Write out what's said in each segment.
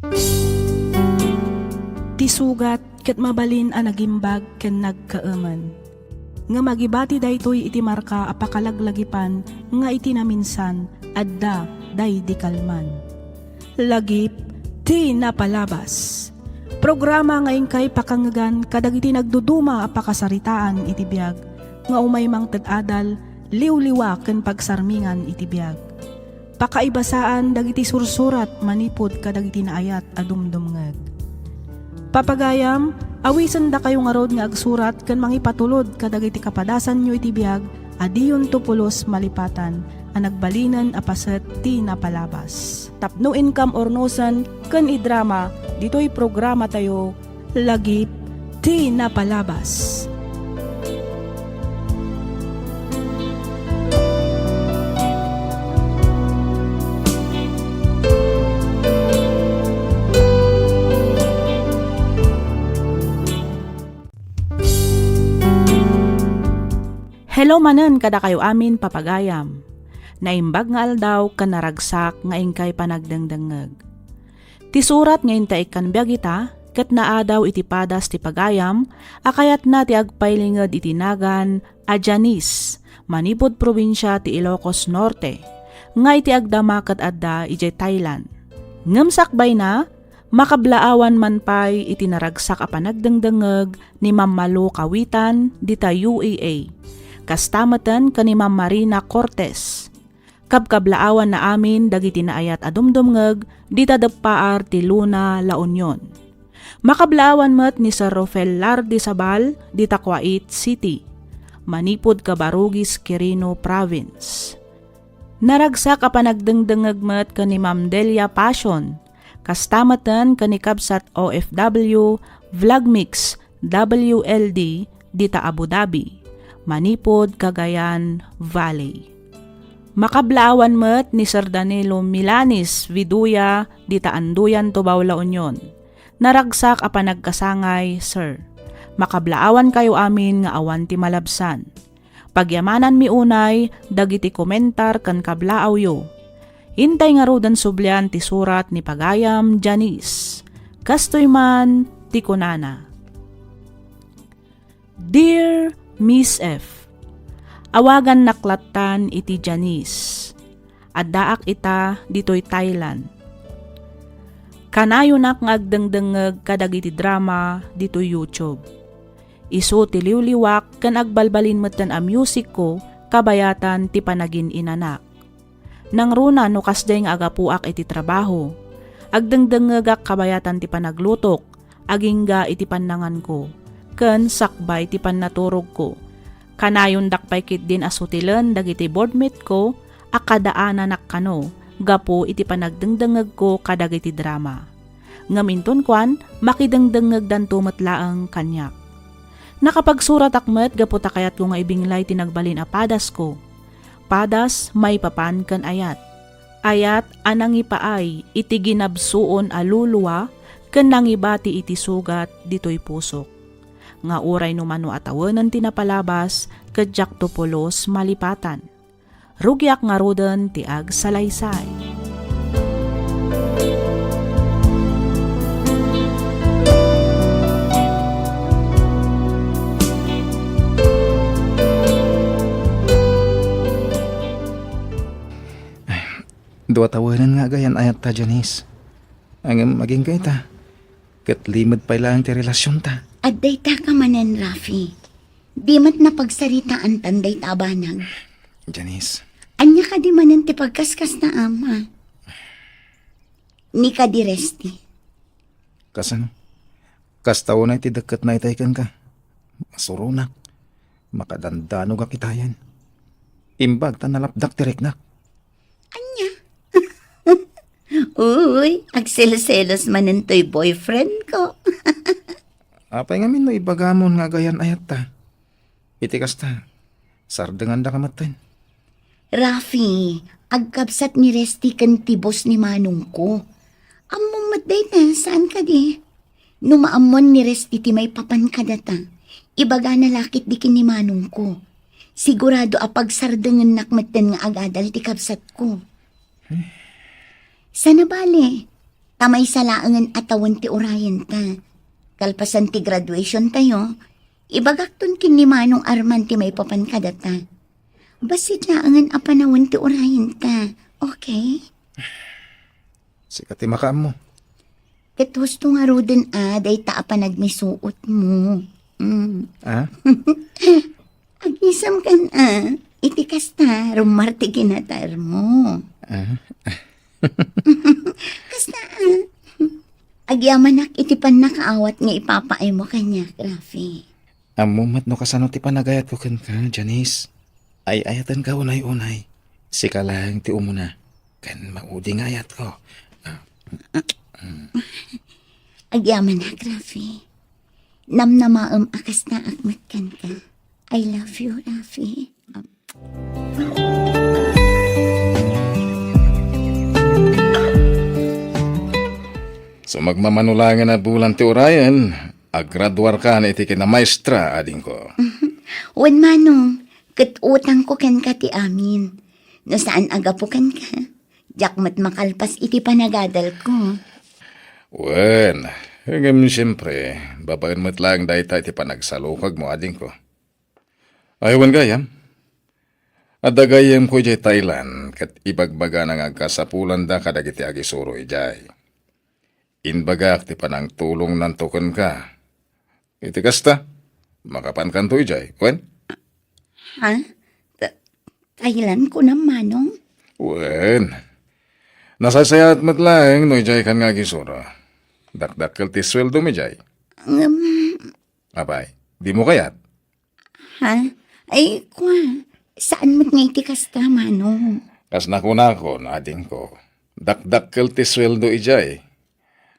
Ti sugat ket mabalin a nagimbag ken nagkaaman. Nga magibati daytoy iti marka a pakalaglagipan nga iti naminsan adda day di kalman. Lagip ti napalabas. Programa nga ingkay pakangagan kadag iti nagduduma a pakasaritaan iti biag nga umay mang ted-adal liwliwa ken pagsarmingan iti biag. Pakaibasaan dagiti sursurat manipod kadag iti naayat a dumdumngeg. Papagayam, awisan da kayo nga rod nga agsurat ken mangipatulod kadag iti kapadasan nyo iti biag adiyon tupulos malipatan a nagbalinan a paset ti napalabas. Tapno income ornosan ken idrama ditoy programa tayo lagip ti napalabas. Hello manen kada kayo amin papagayam. Naimbag nga aldaw kan naragsak nga ingkay panagdengdengeg. Ti surat nga inta ikan biag ita, ket naadaw iti padas ti pagayam, akayat na ti agpailinged iti nagan a Janice, manipod probinsya ti Ilocos Norte, nga iti agdama ket adda iti Thailand. Ngem sakbay na, makablaawan man pay iti naragsak a panagdengdengeg ni Ma'am Malu Kawitan dita UAA. Kastamatan kani Ma'am Marina Cortez. Kabkablaawan na amin dagiti naayat adumdumngeg dita deppaar ti Luna, La Union. Makablaawan met ni Sir Rafael Lardizabal dita Kuwait City. Manipod Cabarugis, Quirino Province. Naragsak a panagdengdengeg met kani Ma'am Delia Passion. Kastamatan kani Kabsat OFW Vlogmix WLD dita Abu Dhabi. Manipod, Cagayan Valley. Makablaawan met ni Sir Danilo Milanis Viduya dita Anduyan, Tubao, La Union. Naragsak a panagkasangay, Sir. Makablaawan kayo amin nga awan ti malabsan. Pagyamanan mi unay, dagiti komentar kan kablaaw yo. Hintay nga rudan sublian ti surat ni Pagayam Janice. Kastoy man ti kunana. Dear Miss F, awagan naklatan iti Janice. Addaak ita ditoy Thailand. Kanayo nak ngagdengdengeg kadag iti drama ditoy YouTube. Isu ti liwliwak ken agbalbalin metten a music ko kabayatan ti panagin inanak. Nang runa no kasday nga agapuak iti trabaho. Agdengdengegak kabayatan ti panaglutok, agingga iti pannangan ko. Ken sakbay ti pannaturog ko. Kanayon dakpay kit din asutilen dagiti boardmate ko, akadaanan nakano, gapo iti panagdengdengeg ko kadag iti drama. Ngaminton kwan, makidengdengeg dan tumetlaang kanyak. Nakapagsurat akmet gapo takayat ko nga ibinglay tinagbalin a padas ko. Padas may papan ken ayat. Ayat anang ipaay iti ginabsuon aluluwa ken nangibati iti sugat ditoy pusok. Nga uray numano atawenan tinapalabas kadyak tupulos malipatan. Rugyak nga roden ti ag salaysay. Dua tawanan nga gayan ayat ta Janice. Ang maging kay ta. Kat limad pa lang ti relasyon ta. Adday ta ka manan, Rafi. Di mat na pagsaritaan tanday tabanag. Janice. Anya ka di manan ti pagkaskas na ama. Ni ka di resti. Kasano? Kastaw na iti deket na itaykan ka. Masurunak. Makadandano ka kitayan. Imbag ta nalapdak ti reknak. Anya? Uy, agselos-selos manan to'y boyfriend ko. Apay ngamin no ibagamon nga gayan ayat ta. Itikas ta. Sardengan da kamatan. Rafi, agkabsat ni Resti kan tibos ni Manong ko. Among matday na, saan ka di? Numaamon ni Resti ti may papan ka data. Ibaga na lakit di kin ni Manong ko. Sigurado apag sardengan nakmatan nga agadal ti kabsat ko. Sana bale, Tamay sa laangan atawan ti orayan ta. Kalpasan ti graduation tayo, ibagakton kin ni Manong Arman ti may papankada ta. Basit laangan apanawan ti orayan ta, okay? Sikat ti makaam mo. Ket husto nga ruden day ta apanagmisuot mo. Ah? Agisam kan iti kasta, rumarti kinatar mo. Kasta agyaman iti pan nakaawat nga ipapaay mo kanya, Rafi. Amumat no kasano ti panagayat ko kan ka, Janice. Ay ayatan ka unay-unay. Sika lang ti umuna. Kan mauding ayat ko. Agyaman Rafi. Namnamaam akas na akmat kan ka. I love you, Rafi. So magmamanulangan na bulan ti Orion, aggraduar ka na iti kina maestra, ading ko. Wan manong, kat utang ko kan ka ti amin. No saan aga po kan ka? Jakmat makalpas iti panagadal ko. Wen, hanggang siyempre, babaen mo't lang dahi tayo ti panagsalukag mo, ading ko. Ayawan gayam. Adagayam ko jay Thailand, kat ibagbaga nang agkasapulan da kadagiti agisuro ijay. Inbagak ti panang tulong ng token ka. Iti kasta, makapan kanto ijay, wen? Ha? Thailand ko na manong? Wen, nasasayat mo't lang no ijay kan nga gisuro. Dakdakkel ti sweldo mi jay. Abay, di mo kayat? Ha? Ay, kwa. Saan mo't nga iti kasta, manong? Kas nakunako na ading ko. Dakdakkel ti sweldo ijay.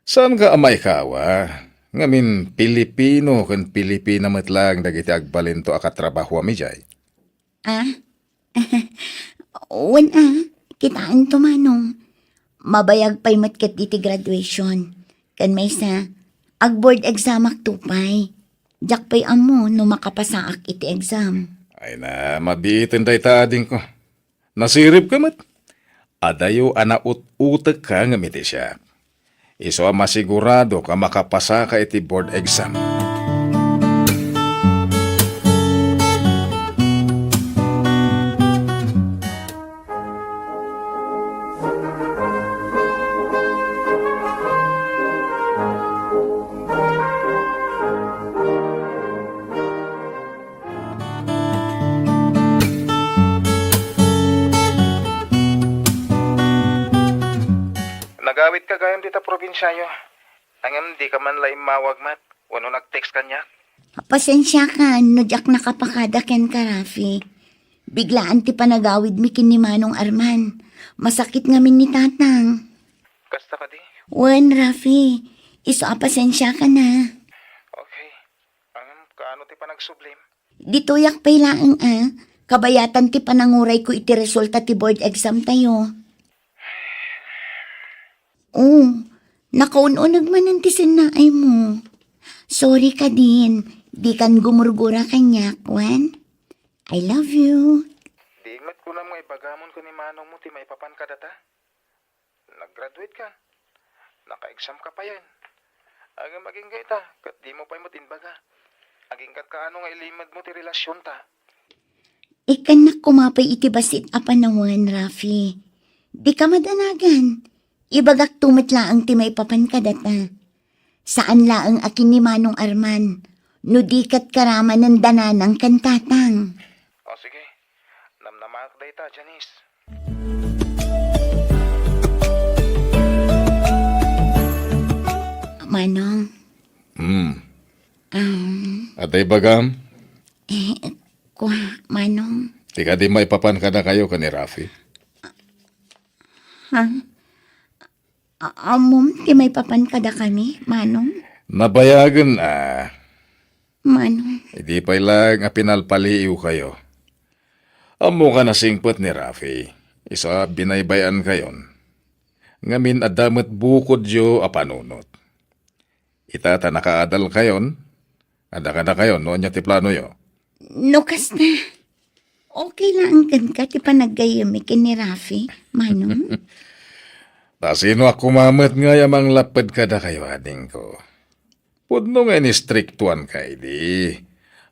Saan ka amay kawa? Ngamin Pilipino kan Pilipina matlang dagiti agbalinto akatrabaho mi jay. Wan kitaan to manong. Mabayag pa'y matkat iti graduation. Kan may sa, ag-board exam ak tupay. Jak pa'y amo no makapasaak iti exam. Ay na, mabiitin day taading ko. Nasirip ka mat. Adayo anaut-utek ka ngamiti siya. Iso masigurado ka makapasa ka iti board exam. Nagawit ka gayam dita probinsyayo. Angam di ka man laim mawag mat. Wano nag-text kanya. Pasensya ka, no jak nakapakada ken ka, Rafi. Biglaan ti panagawid mi kin ni Manong Arman. Masakit ngamin ni Tatang. Kasta ka di? Wan, Rafi. Iso pasensya ka na. Okay. Angam kaano ti pa nagsublim? Dituyak pa'y laang Kabayatan ti pananguray ko iti resulta ti board exam tayo. Nakaununag man ang tisinaay mo. Sorry ka din. Di kan gumurgura kanya, Kwan. I love you. Di mat ko na mo ibagamon ko ni manong mo ti may papan ka data. Nag-graduate ka. Naka-exam ka pa yan. Aga maging gaita, kat di mo pa mo tinbaga. Aging kat kaano nga ilimad mo ti relasyon ta. Ikan na kumapay iti basit apanawan, Rafi. Di ka madanagan. Ibagak tumat laang ti may papan ka data. Saan laang akin ni Manong Arman? No di kat karaman ng dananang kantatang. O sige, namnamak day ta, Janice. Manong, Atay bagam, Manong. di ka di may papan ka na kayo ka ni Rafi. Amom, ti may papan kada kami, Manong. Nabayagan Manong, Hindi pa lang pinalpaliw kayo. Amo ka na singpot ni Rafi. Isa binaybayan kayon. Ngamin adamat bukod yo apanunot. Itata nakaadal kayon. Ada ka na kayon, noon niya ti plano yo. nukas na. Okay lang kan ka, ti panaggayami kin ni Rafi, Manong. Sino ako mamat nga yamang lapad kada kayo ading ko. Pudno nga ni striktuan kay di.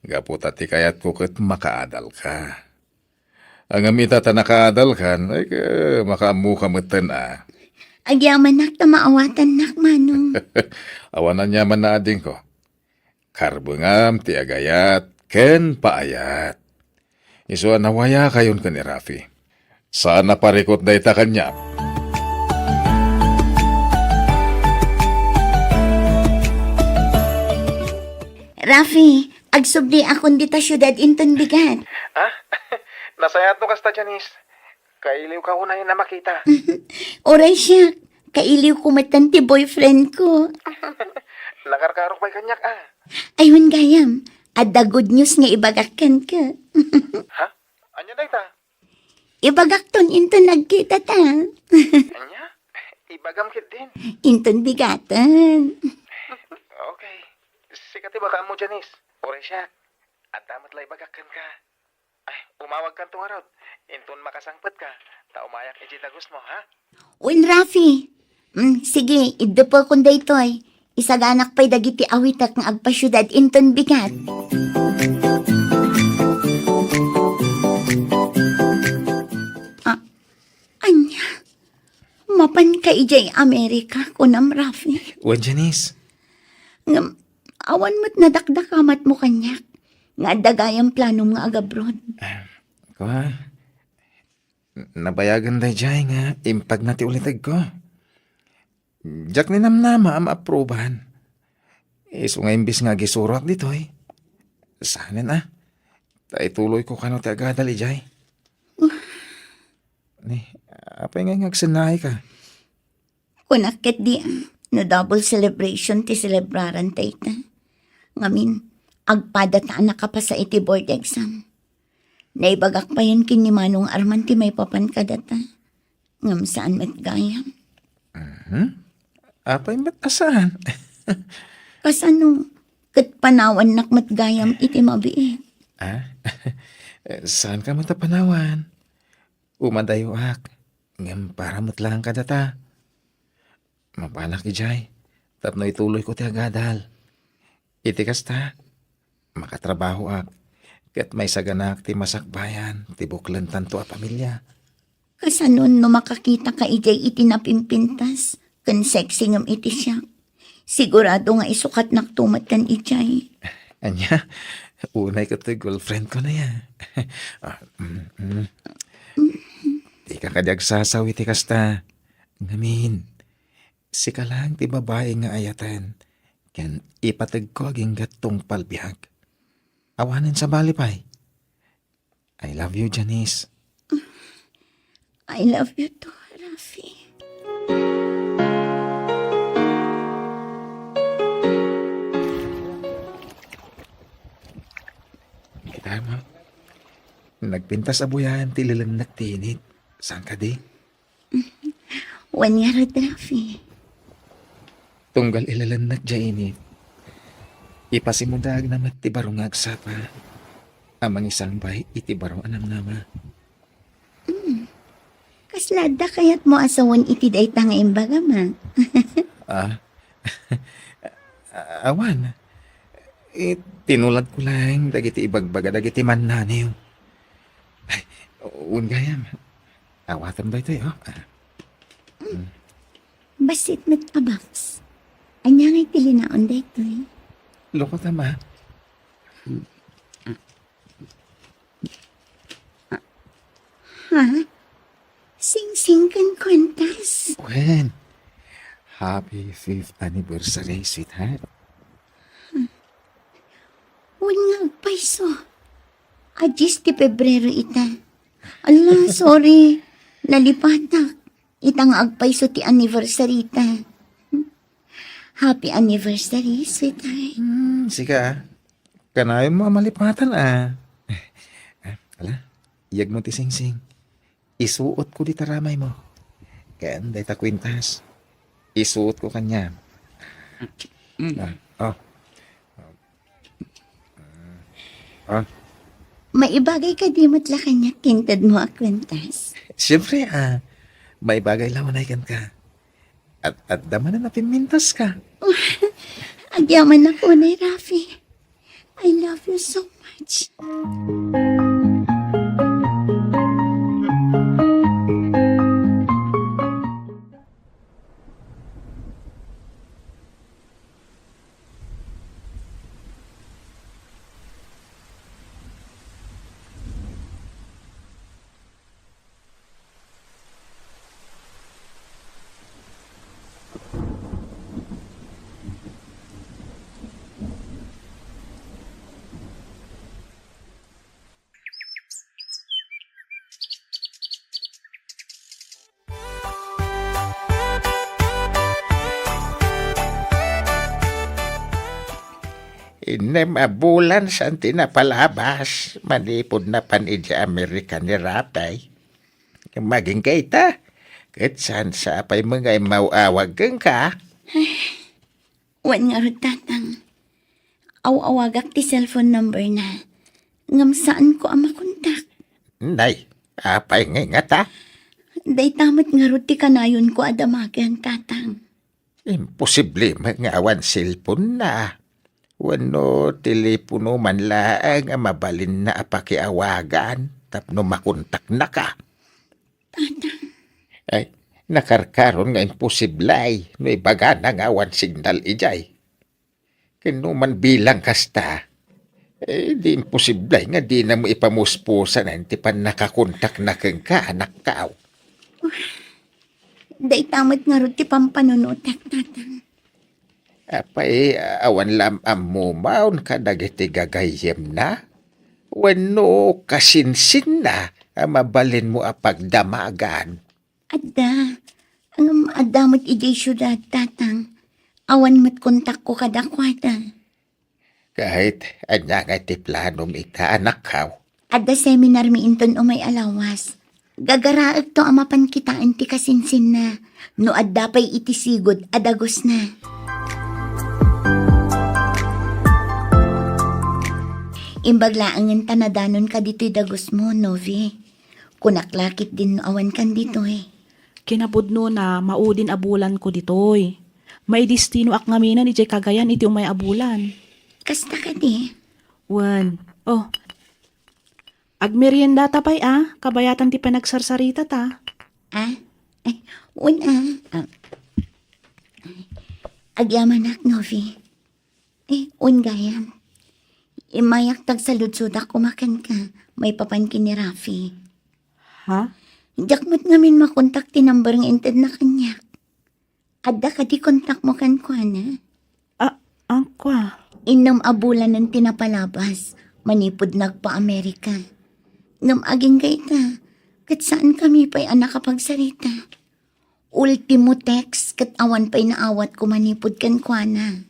Gapot ati kayat ko kat makaadal ka. Ang amita ta nakaadal kan, ay makamu kamatan Agyaman nak ta maawatan nak manong. Awanan niya man na ading ko. Karbungam ti agayat, ken paayat. Iso nawaya kayon ka ni Rafi. Sana parikot day ta kanya. Rafi, agsubli akong dita syudad inton bigat. Ah? Nasayat no kasta, Janice. Kailiw ka unahin na makita. Oray siya, kailiw ko matanti boyfriend ko. Nakarkarok ba'y kanyak, ah? Ayun gayam, adda good news nga ibagakan ka. Ha? Anya na ita? Ibagakton inton nagkita ta. Anya? Ibagam kit din. Inton bigatan. Okay. Sikati baka mo, Janice. Oray siya. At damat lay bagakan ka. Ay, umawag ka itong araw. Inton makasangpat ka. Taumayak ijitagos mo, ha? Uy, Rafi. Sige, idupol kong daytoy. Isaganak pa'y dagiti awitak ng agpasyudad inton bigat. Anya, mapan ka ijay Amerika kunam, Rafi. Wan, Janice. Ngam, awan mo't nadakdakamat mo kanyak. Nga dagayang plano nga agabroad. Kwa? Nabayagan day jay nga. Impag na ti ulitag ko. Jak ni namnama am aprobahan. Iso nga imbis nga gisurak dito eh. Sanin ah. Taituloy ko kano ti agadal ijay. Ni, apay nga ngagsanay ka. Kunakit di no double celebration ti celebraran tayta. Ngamin, agpadataan na ka pa sa iti board exam. Naibagak pa yan kini Manong Arman ti may papan kadata. Ngam saan matgayam. Apay matasan. Kasano, kat panawan nak matgayam iti mabiit. Ah? Saan ka matapanawan? Umadayo ak. Ngam para matlang ka data. Mapanak ijay. Tapno ituloy ko ti agadal. Iti kasta. Makatrabaho ak. Kat may saganak ti masakbayan. Ti buklan tanto a pamilya. Kasano no makakita ka ijay iti napimpintas. Kan sexy ngam iti siya. Sigurado nga isukat naktumat kan ijay. Anya, unay ko to girlfriend ko na yan. Di ka kadyag sasawi ti kasta. Ngamin, si ka lang ti babae nga ayatan. Kan ipatag ko aging gatong palbihag. Awanin sa balipay. I love you, Janice. I love you too, Rafi. Kita mo. Nagpintas abuyan ti lilanag tinit. Saan ka di? Wanyarad, Rafi. Tunggal ilalanag dya init. Ipasimudag namat ti barong agsapa. Amang isang bay iti barong anam nama. Kaslada kayat mo asawan iti dayta nga imbaga ma. Awan. Tinulad ko lang dagiti ibagbaga dagiti mannaniw. Ay, ungayam. Awatan ba ito oh? Basit met abaks. Anya ngay tilinaon dayto eh. Loko tama. Ha? Sing-sing kan kwentas. When? Happy 5th anniversary, sweetheart. Wan nga agpaiso. Adjis ti Pebrero ita. Ala, sorry. Nalipatak. Itang agpaiso ti anniversary ita. Happy anniversary, sweetheart. Sika, kanayon mo malipatan Ala, iyag mo ti sing-sing. Isuot ko di taramay mo. Kaya anday ta kwintas. Isuot ko kanya. May ibagay ka di mo't la kanya kintad mo akwentas. Siyempre may bagay lawanay kan ka. At daman na napimintas ka. Agyaman ako na, Rafi. I love you so much. Inemabulan sa tinapalabas, manipod na panidya Amerika ni Rapay. Maging kaita, kat saan sa apay mga mauawag kang ka? Wan nga rin, tatang. Awagak ti cellphone number na. Ngam saan ko ang makontak. Nay, apay nga ta? Day tamat nga rin ti kanayon ko adamagan, tatang. Imposible mangawan cellphone na. Wano telepono man laang ang mabalin na apakiawagan tapno makontak na ka. Tatang, Ay, nakarkaron nga imposiblay no ibaga na nga awan signal ijay. Kinuman bilang kasta, di imposiblay nga di na mo ipamuspusan ti pan nakakontak na kang ka anak kao. day tamat nga rin ti pampanunutak, tatang. Apay awan lam amumaon ka dagiti gagayem na. Wano kasinsin na mabalin mo apagdamagan. Adda, ang adamot ijay syudad, tatang. Awan mat kontak ko kadakwada. Kahit anya nga ti planom ita anak kao. Adda seminar mi inton o may alawas. Gagaraag to amapan kitaan ti kasinsin na. No adda pa'y itisigod adagos na. Imbaglaangan tanadanon ka dito'y dagos mo, Novi. Kunaklakit din no awan kan dito eh. Kinapudno na maudin abulan ko ditoy. May destino ak ngaminan iti kagayan iti umay abulan. Kasta ka di. Wan. Oh. Agmerienda tapay kabayatan ti panagsarsarita ta. Ah? Ay, una. Agyaman ak, Novi. Gayam. Imayak tag sa ludsudak kumakan ka. May papankin ni Rafi. Ha? Jakmat ngamin makontak ti number ng inted na kanya. Adda ka di kontak mo kan ko, na. Angkwa. Inam abulan ng tinapalabas. Manipod nagpa-Amerika. Ngam aging gaita. Kat saan kami pa'y anak kapagsarita. Ultimo text kat awan pa'y naawat ko manipod kan ko, na.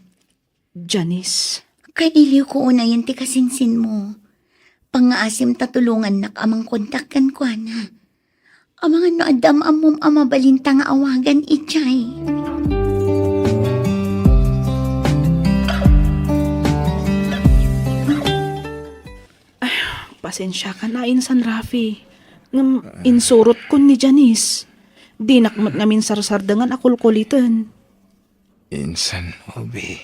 Janice. Kailiw ko una yan ti kasinsin mo. Pangaasim tatulungan nak amang kontakan ko, na. Amang ano adam amom amabalinta nga awagan itchay. Pasensya ka na, Insan Rafi. Ngam, insurot ko ni Janice. Di nakmat ngamin sarsardangan akulkulitan. Insan, Obi.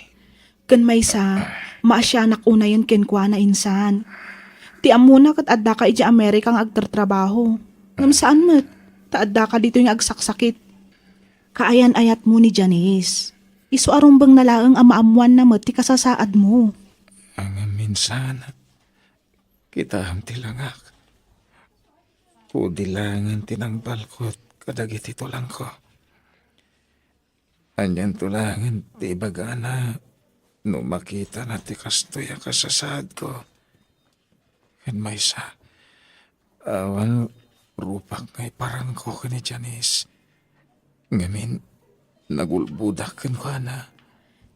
Kan may sa, maasyanak una yan kenkwa na insan. Ti amuna kat adda ka iti Amerika ang agtartrabaho. Ngam saan mat? Taadda ka dito yung agsaksakit. Kaayan-ayat mo ni Janice. Isu arumbang nalaang amaamuan na mat ti kasasaad mo. Ang minsan, kita ang tilangak. Kudilangan tinangbal ko kadagiti tulang ko. Anyan tulangan ti bagana no makita na ti kastoy ang kasasad ko. Kan may sa awan rupak ngay parang ko ni Janice. Ngamin, nagulbudak kan ko na.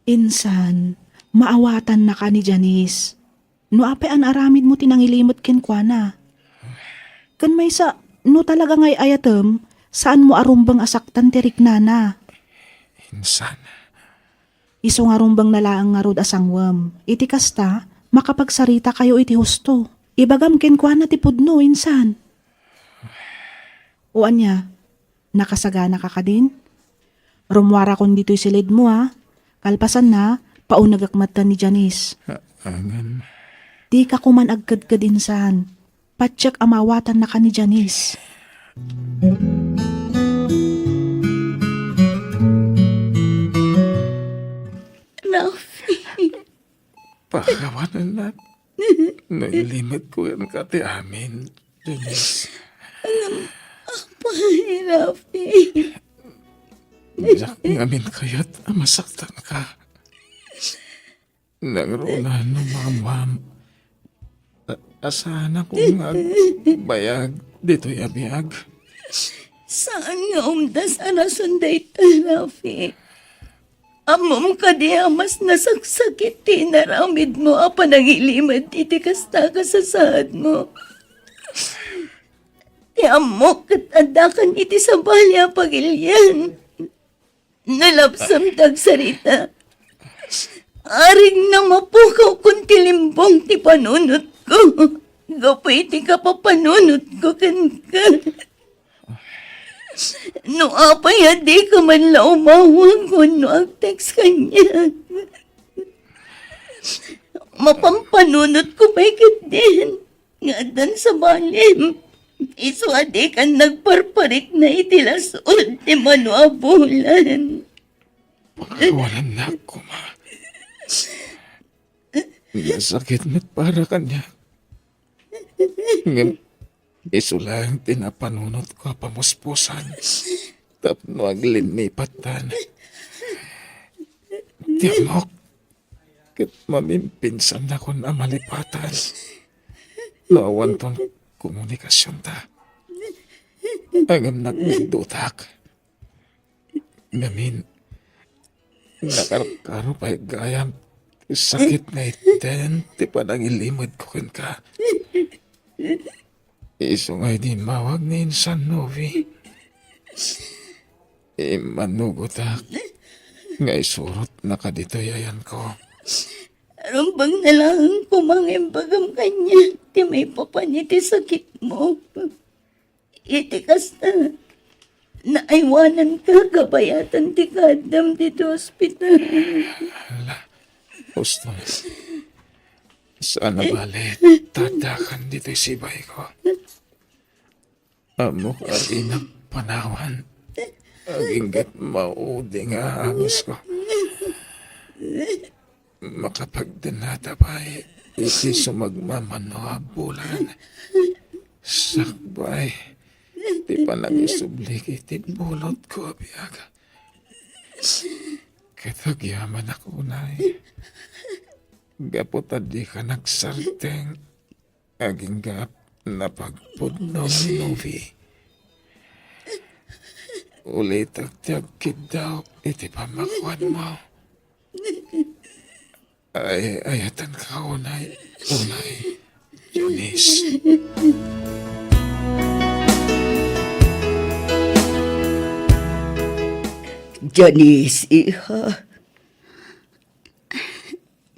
Insan, maawatan na ka ni Janice. No ape an aramid mo tinangilimot kenkwana. Kan may sa, no talaga ngay ayatem, saan mo arumbang asaktan tirik nana. Insan, Iso nga rumbang nalaang nga rod asangwam. Iti kasta, makapagsarita kayo iti husto. Ibagam kenkwana ti pudno, insan. O anya, nakasagana ka ka din? Rumwara kon dito'y silid mo ha. Kalpasan na, paunagakmatan ni Janice. Angam. Di ka kuman agkadkad insan. Patsak amawatan na ka ni Janice. Rafi, Pakawanan na. Nailimad ko yan kati amin, Janice. Pay, Rafi. Yak ngamin kaya't masaktan ka. Nangruna numamwam. Asahan ako bayag dito'y abiyag. Saan nga umdas arason dayta, Rafi? Amom ka di mas nasaksakit ti naramid mo apa nangilimad iti kasta ka sa saad mo. Ti amok kat adakan iti sa balya pagilyan. Nalapsam tagsarita. Aring na mapukaw kung tilimbong ti panunot ko. Gapay ti kapapanunot ko kan ka. No apay di ka man la umawag ko no ang text kanya. Mapampanunot ko bakit din. Nga dan sa balim. Iso adi ka nagparparit na itilasod ti manuabulan. Pakawalan na ako, ma. Nasakit met para kanya. Ngam, iso lang tinapanunot ko pamuspusan. Tapno aglinipatan. Tiyamok. Kit mamimpinsan na ko na malipatan. Lawan ton komunikasyon ta. Agam nagdutak. Ngamin, nakarkaro pa gayam. Sakit na iten, ti padang ilimod ko ka. Iso ngay di mawag na insan, Novi. Manugotak. Ngay surot na ka dito yayan ko. Rumbang na lang kumangimbagam kanya. Ti may papaniti sakit mo. Iti kasta. Naaywanan ka kabayatan ti kadam dito ospital. Gusto. Sana bali, tadakan dito sibay ko. Amo ka inang panawan. Aginggat maudi nga angos ko. Makapagdanata pa iti sumagmamano bulan. Sakbay. Di pa nagisublik iti bulot ko, biyaga. Katagyaman ako na Gapot di ka nagsarteng. Aging gap na pagpudno ni Novi. Ulit agtiyagkid daw iti pamakuan mo. Ayatan ka unay, Eunice. Janice, iha.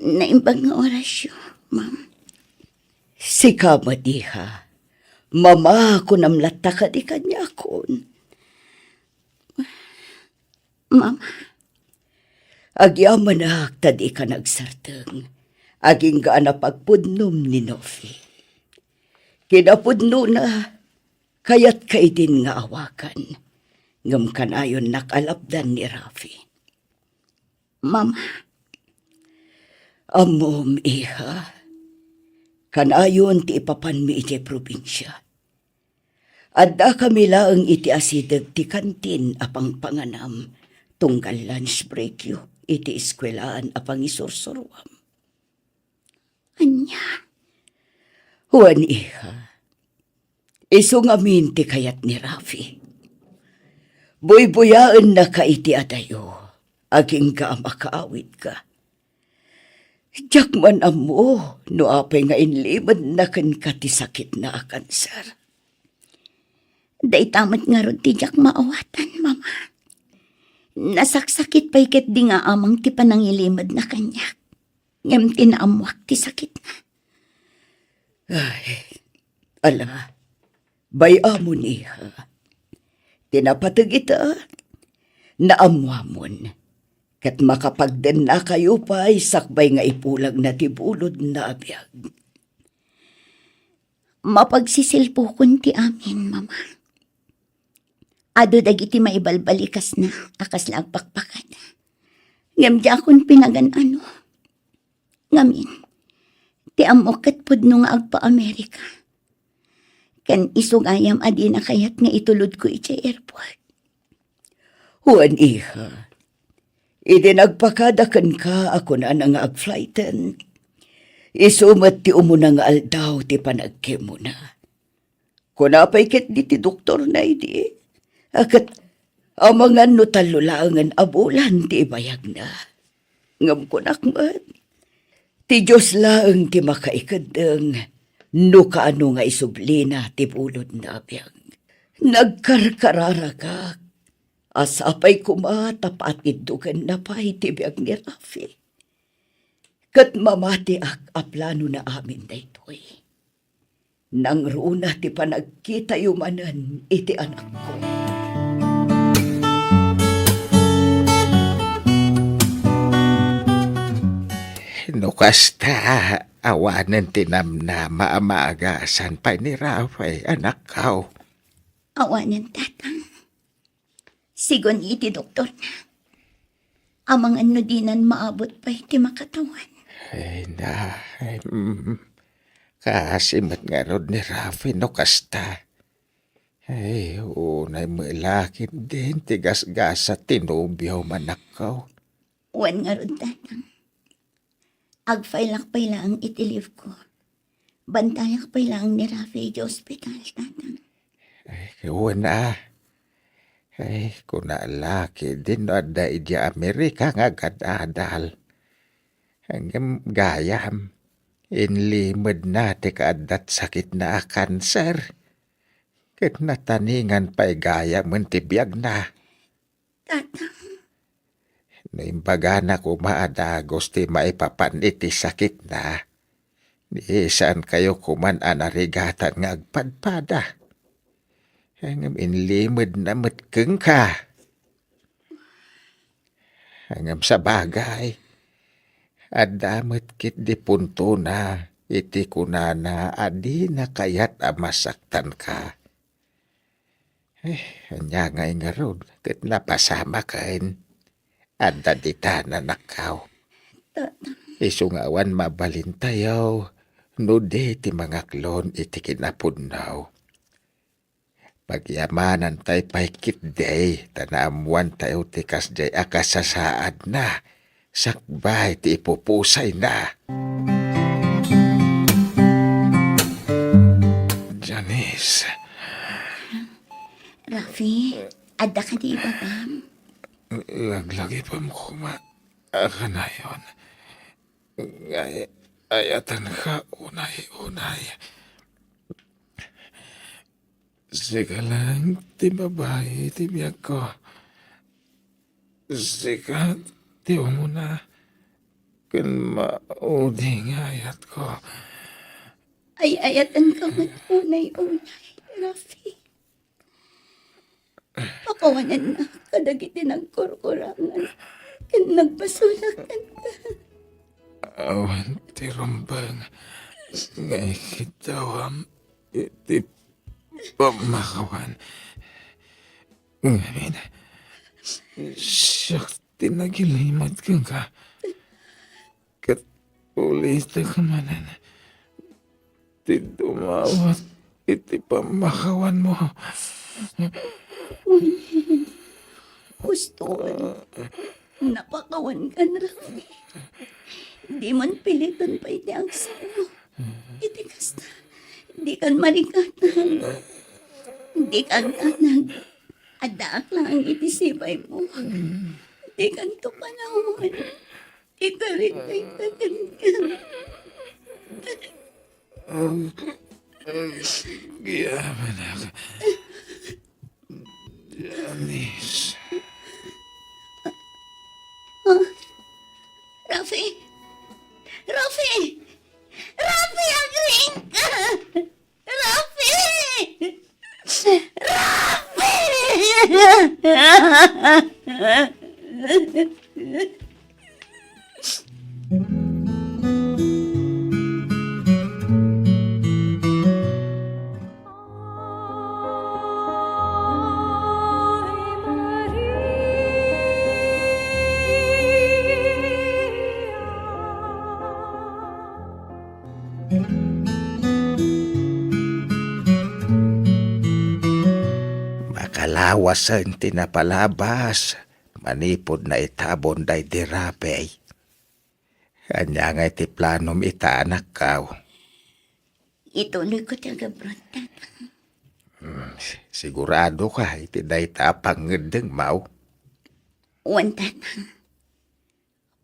Naimbag nga orasyon, ma'am. Si kama diha. Mama ko namlata ka di kanya akon. Ma'am, agyaman na tadi ka nagsarteng. Aging gaan na pagpudnom ni Novi. Kinapudno na, kayat kay din nga awakan. Ngam kanayon nakalapdan ni Rafi. Mama, amom iha, kanayon ti ipapan mi iti probinsya. Adda kami laang iti asideg ti kantin apang panganam, tunggal lunch break yu, iti eskwelaan apang isursuruam. Anya, huwan iha, isong amin ti kayat ni Rafi. Buy-buyaan na ka iti adayo, aging ka makaawit ka. Diyak man amo, no apay nga inlimad na kan katisakit na kansar. Day tamat nga ron ti diyak maawatan, mama. Nasaksakit pa ikat di nga amang ti panangilimad na kanya. Ngam tinaamuak ti sakit na. Ay, bayamon iha. Tinapatag ita. naamwamon. Kat makapagden na kayo pa, sakbay nga ipulag na tibulod na abiyag. Mapagsisilpukon ti amin, mama. Ado dagiti maibalbalikas na, akas lang pakpakan. Ngam di akong pinagan-ano. Ngamin, ti amokat pudno nga agpa-Amerika. Kan isugayam adi na kayat nga itulod ko iti airport. Huwan iha, nagpakadakan ka ako na nga ag-flighten. Isumat ti umuna nga aldaw ti panagke mo na. Kunapay ket di ti doktor na idi. Akat amangan no talulangan abulan ti ibayag na. Ngam kunakmat. Ti Diyos lang ti makaikadeng no kaano nga isublina ti bulod na abiyag. Nagkarkarara ka. Asapay kumatapatid dugan na pa iti biyag ni Rafi. Kat mamati aplano na amin na ito'y. Nang runa ti panagkita yumanan iti anak ko. No kasta, awanan tinamnama amaagasan pa ni Rafay, anak kao. Awanan, tatang. Sigon iti doktor na. Amang ano dinan maabot pa iti makatawan. Ay na, kasimot nga rod ni Rafi no kasta. Ay, unay malakin din, tigas-gasa tinubyaw manakaw. Wan nga ron, tatang. Agfailak lang itilif ko. Bantayak lang ni Rafi iti ospital, tatang. Ay, na. Ay, kunalaki din no ada iti Amerika nga gadadal. Hanggang gayam, inlimod na ti kaadat sakit na kanser. Ket nataningan pa'y gaya mo tibiyag na. Tatang, Naimbaga na kumaadagos ti maipapan iti sakit na. Di saan kayo kuman anarigatan nga agpadpada. Hanggang inlimod na matkeng ka. Hanggang sa bagay, adamot kit di punto na iti kunana adi na kayat amasaktan ka. Anya nga rod, kat napasama kain. Adda dita na nakaw. Isungawan mabalintayaw, no di ti mga klon iti kinapunaw. Pagyamanan tay paikit day, tanaamuan tayo ti kasjay akasasaad na, sakbay ti ipupusay na. Janice. Rafi, adda ka di ibabam. Laglagi pa mo aka na yun. Ayatan ka unay-unay. Sika lang, ti babae, ti biyag ko. Sika, ti umuna. Kan mauding ayat ko. Ay ayatan ka man unay-unay, Rafi. Pakawanan na kadagiti nagkurkurangan. Kan nagpasulakan ka. Awan ti rumbang. Ngay kitawam. Iti pamakawan. Ngayon, siyak tinagilimat kang ka. Kat ulita ka manan. Ti dumawat iti pamakawan mo. Gusto napakawan ka na, Rafi. Di man pilitan pa iti ang sa'yo. Iti kasta. Di kan marigatan. Di kan tanag. Adaak lang ang itisibay mo. Di kan to panahon. Di ka rin kay kaganyan. Giyaman ako. Janice. Rafi! Rafi! Rafi, agring ka! Rafi! Rafi! lawasan tinapalabas. Manipod na itabon day dirapay. Anya nga iti planom itaanak kaw. Ituloy ko taga brother. Sigurado ka iti day tapangedeng mau. Wan tata.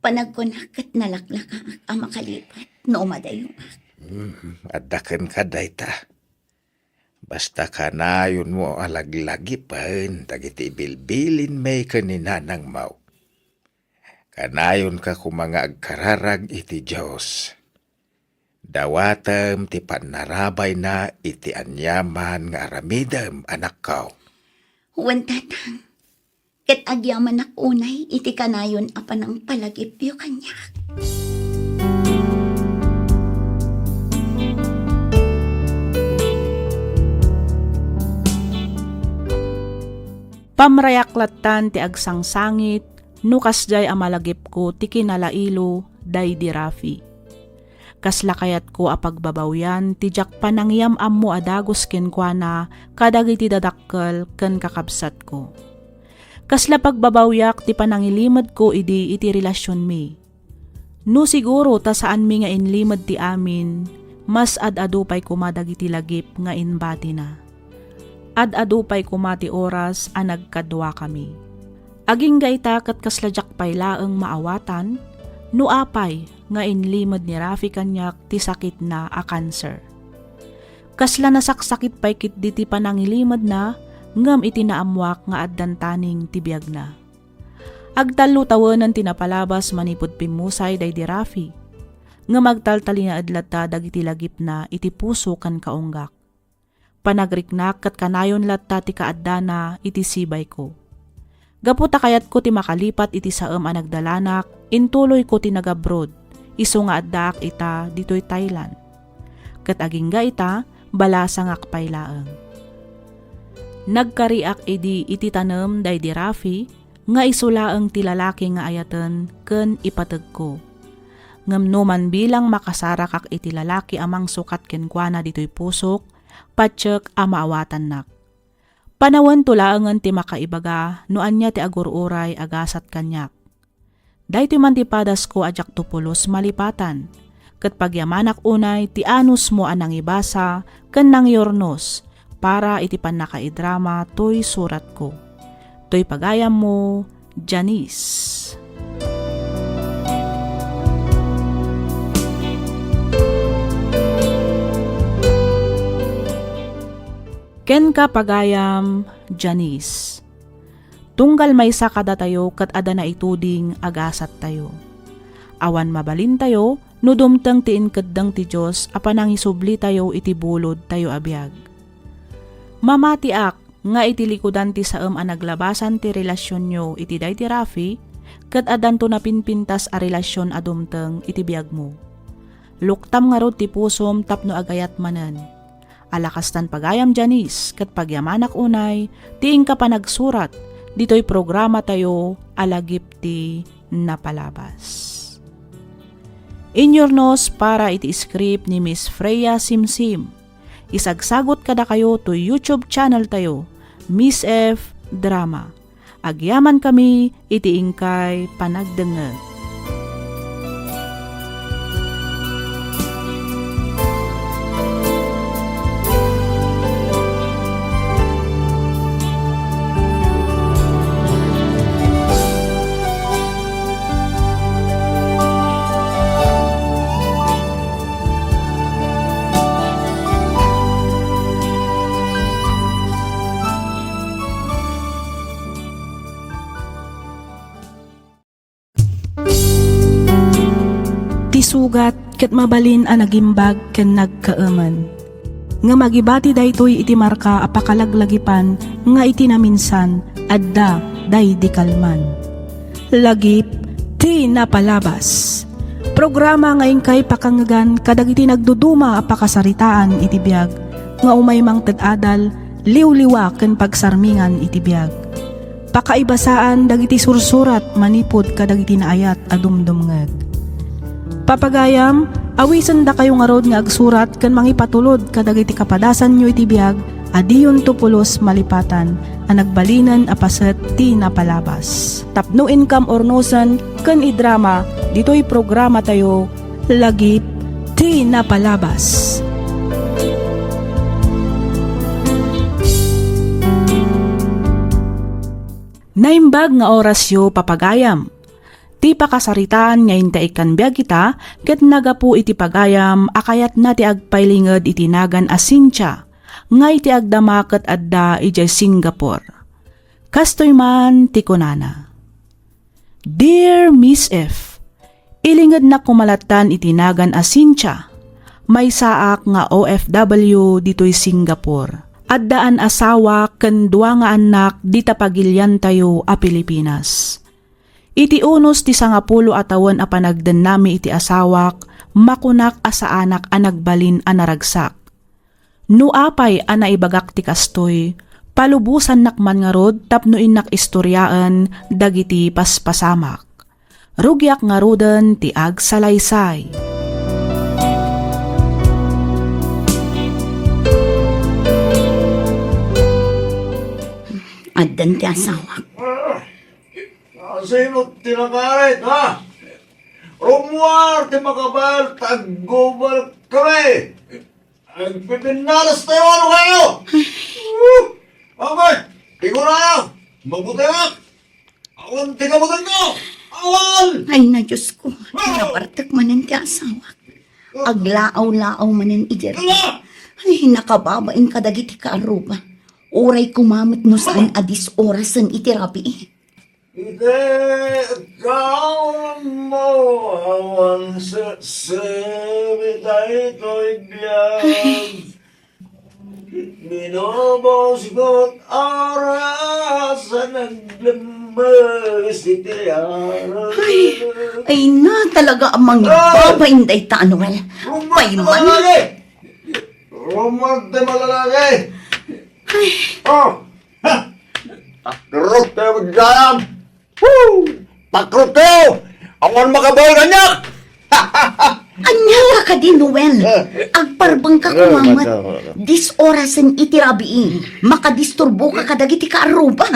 Panagkunakat nalaklaka ang makalipat no umadayo. Adaken ka day ta. Basta kanayon mo alaglagi pan, dagiti bilbilin may kaninanang mau. Kanayon ka kumanga agkararag iti Diyos. Dawatem ti panarabay na iti anyaman nga aramidem anak kaw. Wan tata. Ket agyaman nak unay iti kanayon apan ang palagipyo kanya. Pamrayaklatan ti agsangsangit, nukas jay amalagip ko ti kinalailo day di Rafi. Kaslakayat ko apagbabawyan ti jak panangyam ammo adagos kenkwana kadagiti dadakkel ken kakabsat ko. Kasla pagbabawyak ti panangilimad ko iti relasyon mi. No siguro ta saan mi nga inlimad ti amin, mas ad-adupay kumadagiti lagip nga inbati na. Ad-adupay kumati oras a nagkadwa kami. Aging gaita kat kasladyak pay laeng maawatan, no apay nga inlimad ni Rafi kanyak ti sakit na a cancer. Kasla nasaksakit pay kit di ti panangilimad na, ngam iti naamwak nga addantaning tibiyag na. Agtalo tawanan tinapalabas manipod pimusay day di Rafi, nga magtaltali na adlata dagiti lagip na iti puso kan kaunggak. Panagriknak kat kanayon latta ti kaaddana iti sibay ko. Gaputa kayat ko ti makalipat iti saem a nagdalanak, intuloy ko ti nagabroad, iso nga addaak ita ditoy Thailand. Kat agingga ita, balasangak pay laeng. Nagkariak iti tanem day di Rafi, nga isulaeng ti lalaki nga ayaten ken ipateg ko. Ngem no man bilang makasarakak iti lalaki amang sukat kenkwana ditoy pusok, patsek a maawatan nak. Panawan tulaangan ti makaibaga, no anya ti agururay agasat kanyak. Dahito man ti padas ko ajak tupulos malipatan, ket pagyamanak unay ti anus mo anang ibasa, ken nang yornos, para iti panakaidrama toy surat ko. Toy pagayam mo, Janice. Ken ka pagayam, Janice. Tunggal maysa kada tayo kat ada na ituding agasat tayo. Awan mabalin tayo, no dumteng ti inkeddang ti Diyos apanang isubli tayo iti bulod tayo abiyag. Mamatiak nga iti likudan ti saem a naglabasan ti relasyon nyo iti day ti Rafi, kat adan to napinpintas a relasyon a dumteng iti biyag mo. Luktam nga rod ti pusom tapno agayat manen. Alakastan pagayam Janice, kat pagyamanak unay, tiing ka pa nagsurat, dito'y programa tayo alagip ti napalabas. Inyornos para iti script ni Miss Freya Simsim. Isagsagot kada kayo to YouTube channel tayo, Miss F Drama. Agyaman kami iti ingkay panagdengeg. Sugat ket mabalin a nagimbag ken nagkaemen. Nga magibati daytoy iti marka apakalaglagipan nga iti naminsan adda day di kalman. Lagip ti napalabas. Programa nga ingkay pakangagan kadagiti nagduduma apakasaritaan iti biag nga umay mang ted-adal liwliwa ken pagsarmingan iti biag. Pakaibasaan dagiti sursurat manipod kadagiti naayat a dumdumngeg. Papagayam, awisan da kayo nga rod nga agsurat kan mangipatulod kadagiti kapadasan nyo iti biag Adiyon tupulos malipatan, ang nagbalinan apaset ti napalabas. Tapno income ornosan, ken idrama, dito'y programa tayo, lagip ti napalabas. Naimbag nga orasyo papagayam. Ti pakasaritaan nga intaikan biag kita, ket nagapu iti pagayam, akayat na ti agpailinged itinagan Cynthia, nga iti agdamaket adda ijay Singapore. Kastoy man ti kunana. Dear Miss F, ilinged na kumalatan itinagan Cynthia, may saak nga OFW dito'y Singapore. Addaan asawa ken dua nga anak di tapagilyan tayo a Pilipinas. Iti unos ti 10 atawan a panagden nami iti asawak, makunak asa anak a nagbalin a naragsak. No apay a naibagak ti kastoy, palubusan nakman nga rod tapno inak istoryaan dagiti paspasamak. Rugyak nga roden ti agsalaysay. Addan ti asawa. Sino tinakarit, ha? Romuar, di makabal, tagubal kami. Ang pipinalas tayo, ano kayo? Okay, tigo na yan. Mabuti ka. Awan, tigabutan ko. Awan! Ay na Diyos ko, tinabartak manan ti asawa. Aglaaw-laaw manan idir. Ay, nakababain ka dagiti kaaruba. Oray kumamit no saan adis orasan itirapi. Ite, ikaw mo awan sa sabitay ko'y biyag. Binobos ko't oras sa naglambas itiyaran. Ay na talaga amang babain day ta Anuel. Payman. Rumante malalaki! Oh! Ha! Pakrot tayo magsayam! Woo! Pakrot tayo! Awan makabawal kanyak! Anya ka din, Noel. Agparbang ka kumamat. Dis orasan itirabiin. Makadisturbo ka kadagiti ka aruba.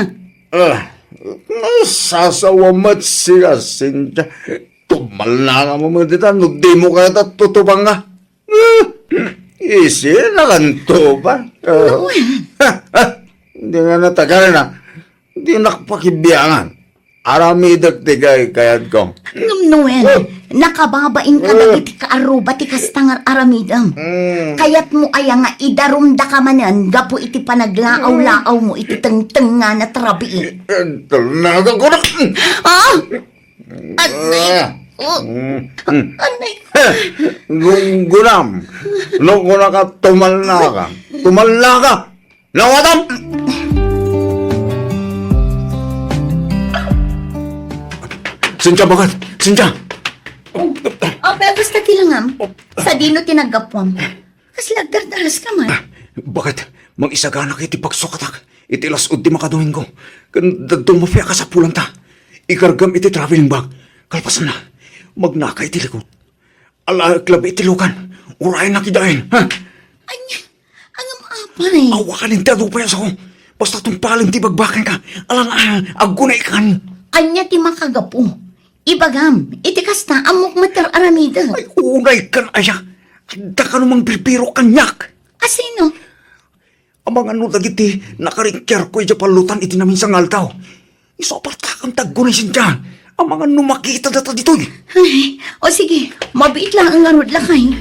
Sasawamat siya, Cynthia. Tumal na nga mo dita. Nagdi mo ka na tutubang nga. Isi na kanto ba? Hindi nga natagal na. Hindi nakapakibiyangan. Arami dagtigay kayad ko. Noel, nakababain ka dagiti ka aruba ti kastangar aramidam. Kayat mo aya nga idarumda ka manan gapo iti panaglaaw-laaw mo iti teng-teng nga na trabi. Talaga ko na. Ah! Anay! Anay! Gunam. Nung ko ka tumalna ka. Tumalna ka. Nawatam! Cynthia, bakit? Cynthia! Pero basta tilangam. Sa dino tinagapwam. Kasi lagdardaras ka man. Bakit? Mag-isagana kayo ti pagsukatak. Itilas ud di makaduhin ko. Dagdong mafia ka sa pulanta. Ikargam iti traveling bag. Kalpasan na. Magnakay ti likod. Alaklab iti lukan. Urayan na kidain. Ha? Anya, ang apay. Awakan hindi adupayas ako. Basta tumpalim ti bagbakan ka. Alang agunay kan. Anya ti makagapo. Ibagam, iti kasta amok mater aramida. Ay, unay kan aya. Handa ka namang birbiro kanyak. Asino? Amang ano dagiti nakaringkyar ko iti palutan iti namin sa ngaltaw. Isoparta kang taggunay sinja. Amang ano makita data ditoy. Ay, o sige, mabiit lang ang ngarod lakay.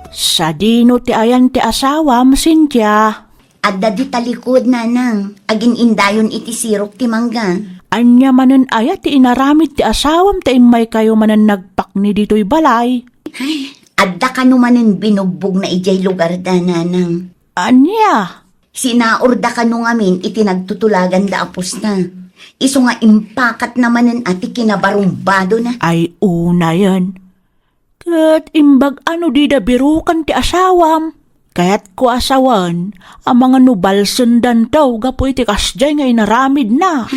Sa dino ti ayan ti asawam, Cynthia. Adda di talikod nanang, agin indayon iti sirok ti mangga. Anya manen aya ti inaramid ti asawam ti imay kayo manen nagpakni dito'y balay. Ay, adda ka numanin binugbog na ijay lugar da nanang. Anya? Sinaorda ka nung amin iti nagtutulagan da apos na. Iso nga impakat namanen ati kinabarumbado na. Ay una yan. Kat imbag ano di da birukan ti asawam. Kaya't ko asawan, ang mga nubal sundan daw gapo iti kasjay nga inaramid na.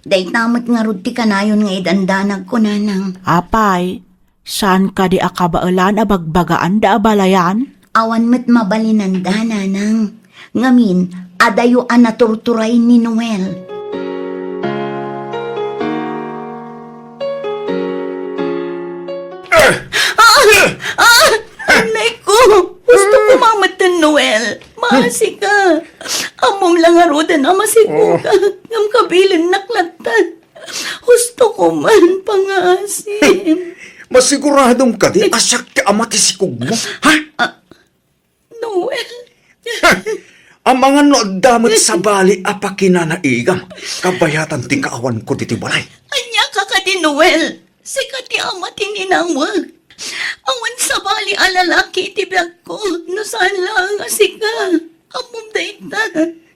Day tamat nga rod ti kanayon nga idandanag ko nanang. Apay, Saan ka di akabaalan abagbagaan da abalayan? Awan met mabalinanda, nanang. Ngamin, adayo ang naturturay ni Noel. Anay ko! Gusto ko mamatan, Noel. Maasi ka. Amom lang arudan na masigo ka. Ngam kabilin naklatan. Gusto ko man pangasim. Masiguradong ka di asak ti amati si kugmo. Ha? Noel. Ang mga noagdamot sa bali apa kinanaigam. Kabayatan ti kaawan ko diti balay. Anya ka ka di, Noel. Sikat ti amati ninawag. Awan sa bali alalaki ti biyag ko. No saan lang asika. Amom daita.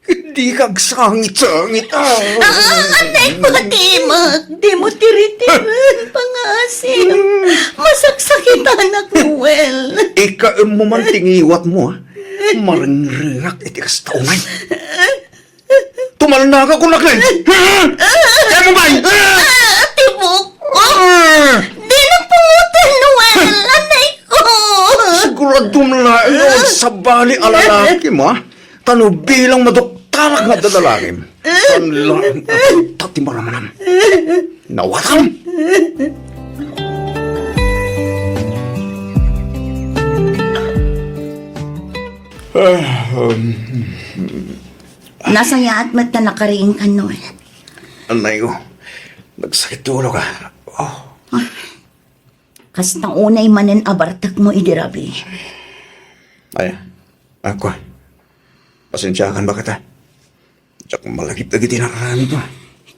Hindi kag sangit-sangit. Anay ko, Timag. Di mo tiritiran, pangasim. Masaksakit anak, Noel. Ika mo man tingiwat mo, ha? Maringringak iti kas taunay. Tumalnaga ko naklay. Kaya mo ba? Tibok ko. Di na pungutan, Noel. Anay ko. Siguradong lain sa bali alalaki mo, ha? Tano bilang madoktarak nga dadalangin. Tanlaing tati maramanan. Nawatam! Nasaya at mata nakariing ka, Noel. Anay ko, nagsakit tulo ka. Oh, Kastang unay manen abartak mo, idirabi. ay, ako. Pasensyakan ba kita? Tsak malagip-lagi tinakarami ko.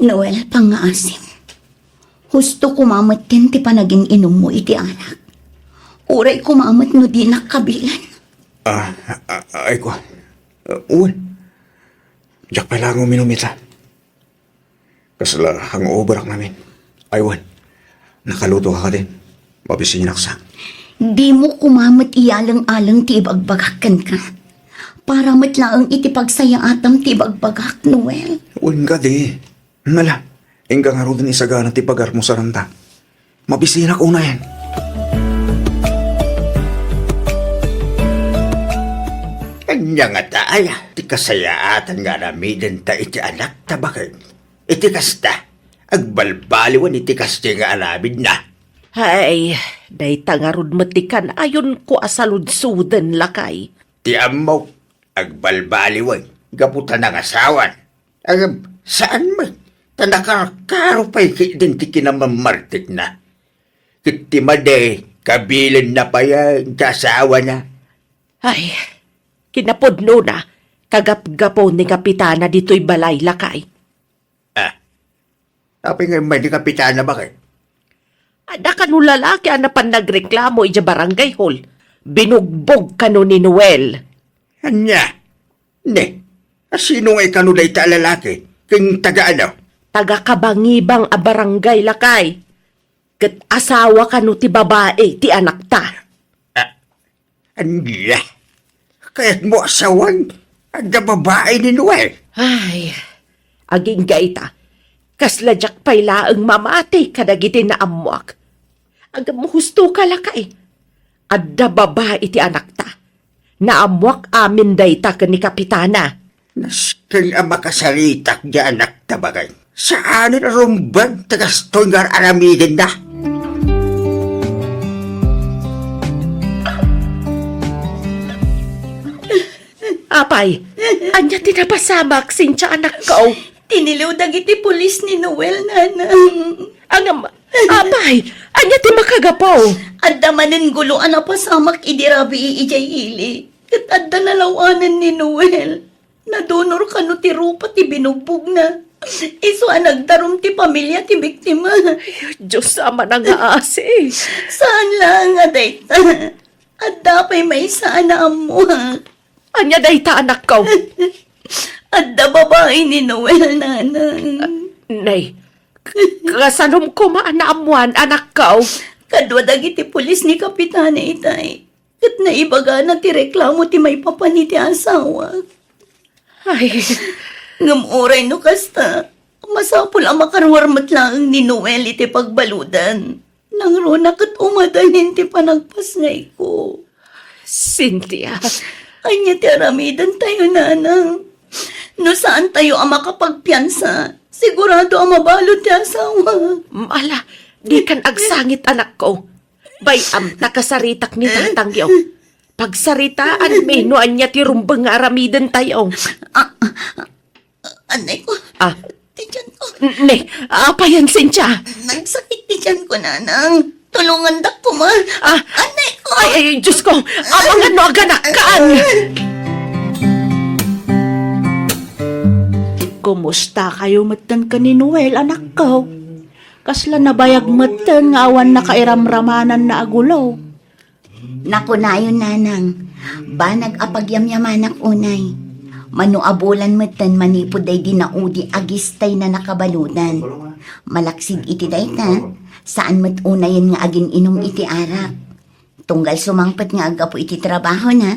Noel, pangaasim. Husto kumamat din ti panaging inom mo iti anak. Uray kumamat no di nakabilan. Ay ko. Uwan. Tsak pala akong minumita. Kasala hangover namin. Aywan. Nakaluto ka din. Mabisin naksa. Di mo kumamat iyalang-alang ti ibagbagakan ka. Para matlaang iti pagsaya atam ti bagbagak, Noel. Uwan ka di. Nala. Ingka nga rin isagana ti pagar mo sa ranta. Mabisin ako na yan. Kanya nga taaya, ti kasayaatan nga namidan ta iti anak ta bakit? Iti kasta, agbalbaliwan iti kasta nga alabid na. Hay, day tangarod matikan ayon ko asaludsudan lakay. Ti amaw, agbalbaliwan, gaputan ng asawan. Agam, saan man? Tanakarkaro pa'y din ti kinamamartik na. Kiti made, kabilin na pa yan, kasawa na. Ay, kinapodno na, kagap-gapo ni kapitana dito'y balay lakay. Tapi nga may di kapitana bakit? Ada ka no lalaki anapan nagreklamo ija barangay hall. Binugbog ka no ni Noel. Anya? Ne, sino nga ikanuday ta lalaki? King taga ano? Taga-kabangibang a barangay lakay. Kat asawa ka no ti babae, ti anak ta. Anya? Kaya't mo asawan? Ada babae ni Noel? Ay, aging gaita. Kasladyak pa'y laang mamati kadagiti na amuak. Agam mo husto ka lakay. Adda babae ti anak ta. Naamuak amin day ta ni kapitana. Nasking ang makasalitak di anak tabagay. Saan na rumbang tagastoy nga aramidin na? Apay, anya tinapasamak sincha anak ko. Tinilaw dagiti pulis ni Noel, nanang. Angam, apay, anya ti makagapaw. Adda manen guluan na pasamak idirabi ijay ili. Kat adda nalawanan ni Noel. Nadonor ka no ti rupa ti binugbog na. Iso ang nagdarum ti pamilya ti biktima. Diyos ama na nga asi. Saan lang nga dayta? Adda pa'y may sana mo. Anya day ta anak ko. Adda babae ni Noel, nanang. Nay, kasanom ko maanaamuan anak ko. Kadwa dagiti pulis ni Kapitana itay. Kat naibaga na ti reklamo ti may papani ti asawa. Ay, Ngamuray no kasta. Masapul ang makarwarmat lang ni Noel iti pagbaludan. Nang runa kat umadahin ti panagpasnay ko. Cynthia, Anya ti aramidan tayo, nanang. No saan tayo ang makapagpiyansa? Sigurado ang mabalot ti asawa. mala, di kan agsangit anak ko. Bayam nakasaritak ni tatangyo. Pagsaritaan, menuan niya ti rumbang nga aramidan tayo. Anay ko, Ah, ti tiyan ko. ne, apa yan, Cynthia? Nagsakit ti tiyan ko, nanang. Tulungan dak po, ma. Ah, Anay ko. ay, Diyos ko, amang ano aganakan. Kumusta kayo matan ka ni Noel, anak ko? Kasla nabayag matan nga awan na kairamramanan na agulaw. Naku na yun, nanang. Banag apagyamyamanak unay. Manuabulan matan manipod day dinaudi agistay na nakabaludan. Malaksid iti day ta. Saan mat unayan nga agin inom iti arak. Tunggal sumangpat nga aga po iti trabaho na.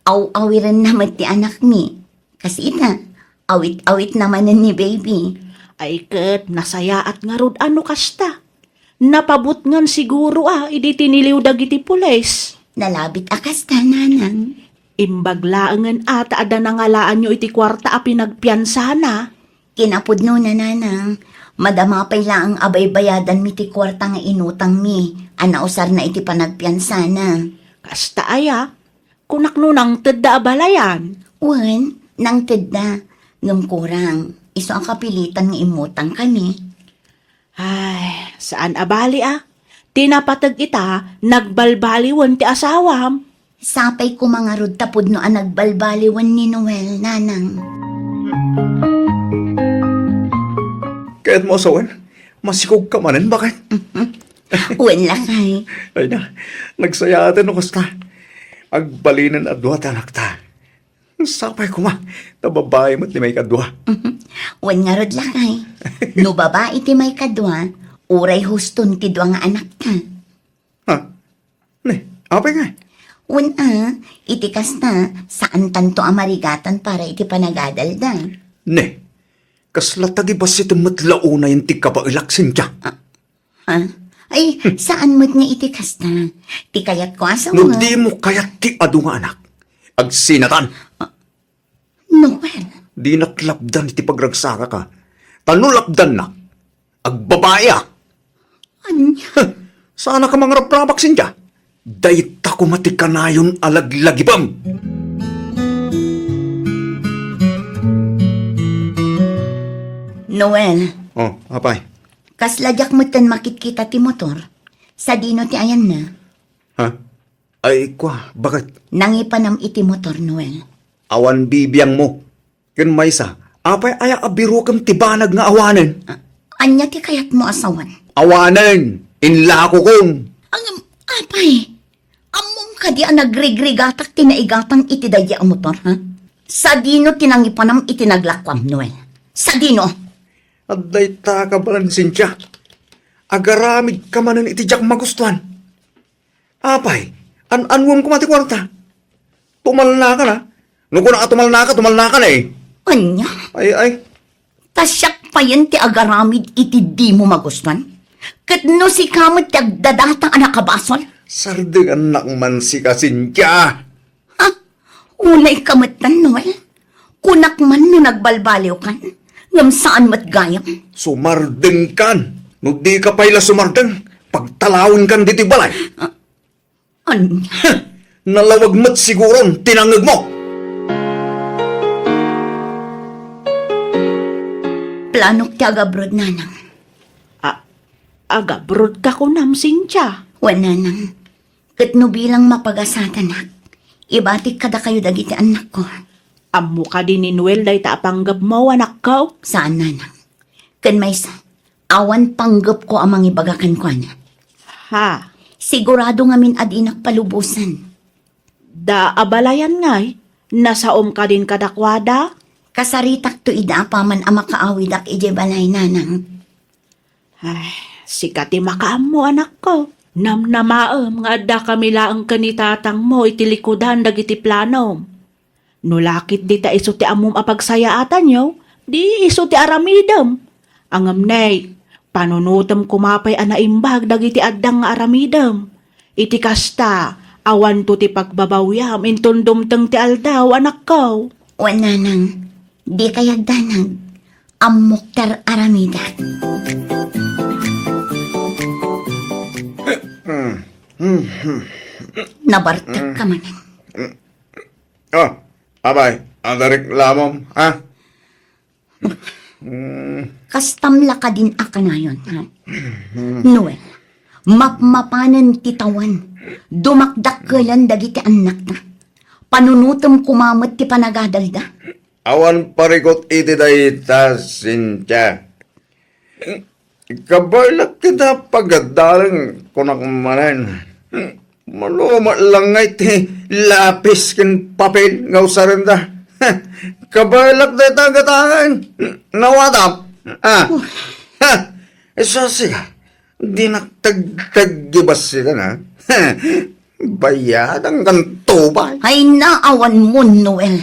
Aw-awiran na mat ti anak mi. Kasi ita, awit-awit naman ni baby. Ay ket, nasaya at nga rod ano kasta. Napabot ngan siguro idi tiniliw dagiti pulis. Nalabit akas ta, nanang. Imbaglaangan ata ada nangalaan nyo iti kwarta a pinagpiyansa na. Kinapudno na, nanang. Madamapay lang ang abay-bayadan mi ti kwarta nga inutang mi. Anausar na iti panagpiyansana. Kasta aya, kunakno nang tedda abalayan. Wan, nang tedda. Ngam kurang. Iso ang kapilitan nga imutang kami. Ay, saan abali Tinapatag ita, nagbalbaliwan ti asawam. Sapay ko mga rod tapod no ang nagbalbaliwan ni Noel, nanang. Kaya't mo asawan, masikog ka manan, bakit? Wan lakay. Ay na, nagsayatan ako kasta. Agbalinan at duwa anak ta. Sapay ko ma, nababae mo't ni may kadwa. Wan nga rod lakay. No babae ti may kadwa, uray huston ti dwa nga anak ka. Ha? Ne, apay nga. Wan iti kasta, saan tanto amarigatan para iti panagadalda. Ne, kaslatagi ba si tumatlauna yung tigkapailaksin siya? Ha? Ay, saan mo't nga iti kasta? Ti kayat ko asa No mo. di mo kaya ti adu nga anak. Agsinatan, Noel. di naklapdan iti pagragsaka ka. Tanulapdan na. Agbabaya. Anya? Sana ka mga raprabaksin siya. Dayta ko matikanayon alaglagibam. Noel, Oh, apay. kasladyak mo't kan makitkita ti motor. Sa dino ti ayan na. Ha? Ay, kwa, bakit? Nangipanam iti motor, Noel. Awan bibiyang mo. Kun maysa, apay aya abiro kam tibanag nga awanen. Anya ti kayat mo asawan. Awanen! Inlako kong! Ang apay, among ka di ang nagrigrigatak tinaigatang iti daya ang motor, ha? Sa dino tinangipanam iti naglakwam, Noel. Sa dino. At dayta ka balansin siya. Agaramid ka manan iti jak magustuhan. Apay, an-anwam ko mati kwarta. Tumal na ka na. Nung ko na tumal na ka na eh. Anya, Ay, tasyak pa yan ti agaramid iti di mo magustuhan. Kat no si kamot ti agdadatang anak kabasol. sardeng anak man si Kasinja. Ha? Ulay kamatan, Noel. Kunak man no nagbalbaliw kan. Ngam saan mat gayam. Sumardeng kan. No di ka payla sumardeng. Pagtalawin kan diti balay. Anya, Nalawag mat siguron, tinangag mo. planok ti agabrod, nanang. Agabrod ka ko nam, Cynthia. Wala nang. Kat no bilang mapagasatanag. Ibatik kada kayo dagiti anak ko. Ammo ka din ni Noel day tapanggap mo, anak ko. Saan, nanang? Kan may awan panggap ko amang ibagakan ko, ana. Ha, Sigurado nga min adinak palubusan. da abalayan ngay, nasaom ka din kadakwada. Kasaritak to ida paman ang makaawidak ije balay, nanang. Ay, sikati makaam mo, anak ko. Namnamaam nga adda kami laang kanitatang mo itilikudan dagiti planom. Nulakit di ta iso ti amom apagsayaatan yo, di iso ti aramidam. Angam nay, Panunutam kumapay anaimbag dagiti addang nga aramidam. Iti kasta, awan to ti pagbabawyam intundumteng ti aldaw anak kaw. Wala nang, di kayagdanag, amok tar aramida. Nabartag ka manan. Oh, abay, ang lamom, ha? Kastamla ka din akanayon, ha? Noel, mapmapanan titawan, dumakdak ka lang dagiti anak na. Panunutom kumamot ti panagadalda. Awan parikot iti dayta, Cynthia. Kabalak kita pagadalang kunakmanan. Maluma lang nga iti lapis kin papel nga usaranda. Kabalak na tagatangan. Nawadap. Isa siya. Di naktagtagibas sila na. Bayadang kanto ba? Ay naawan mo, Noel.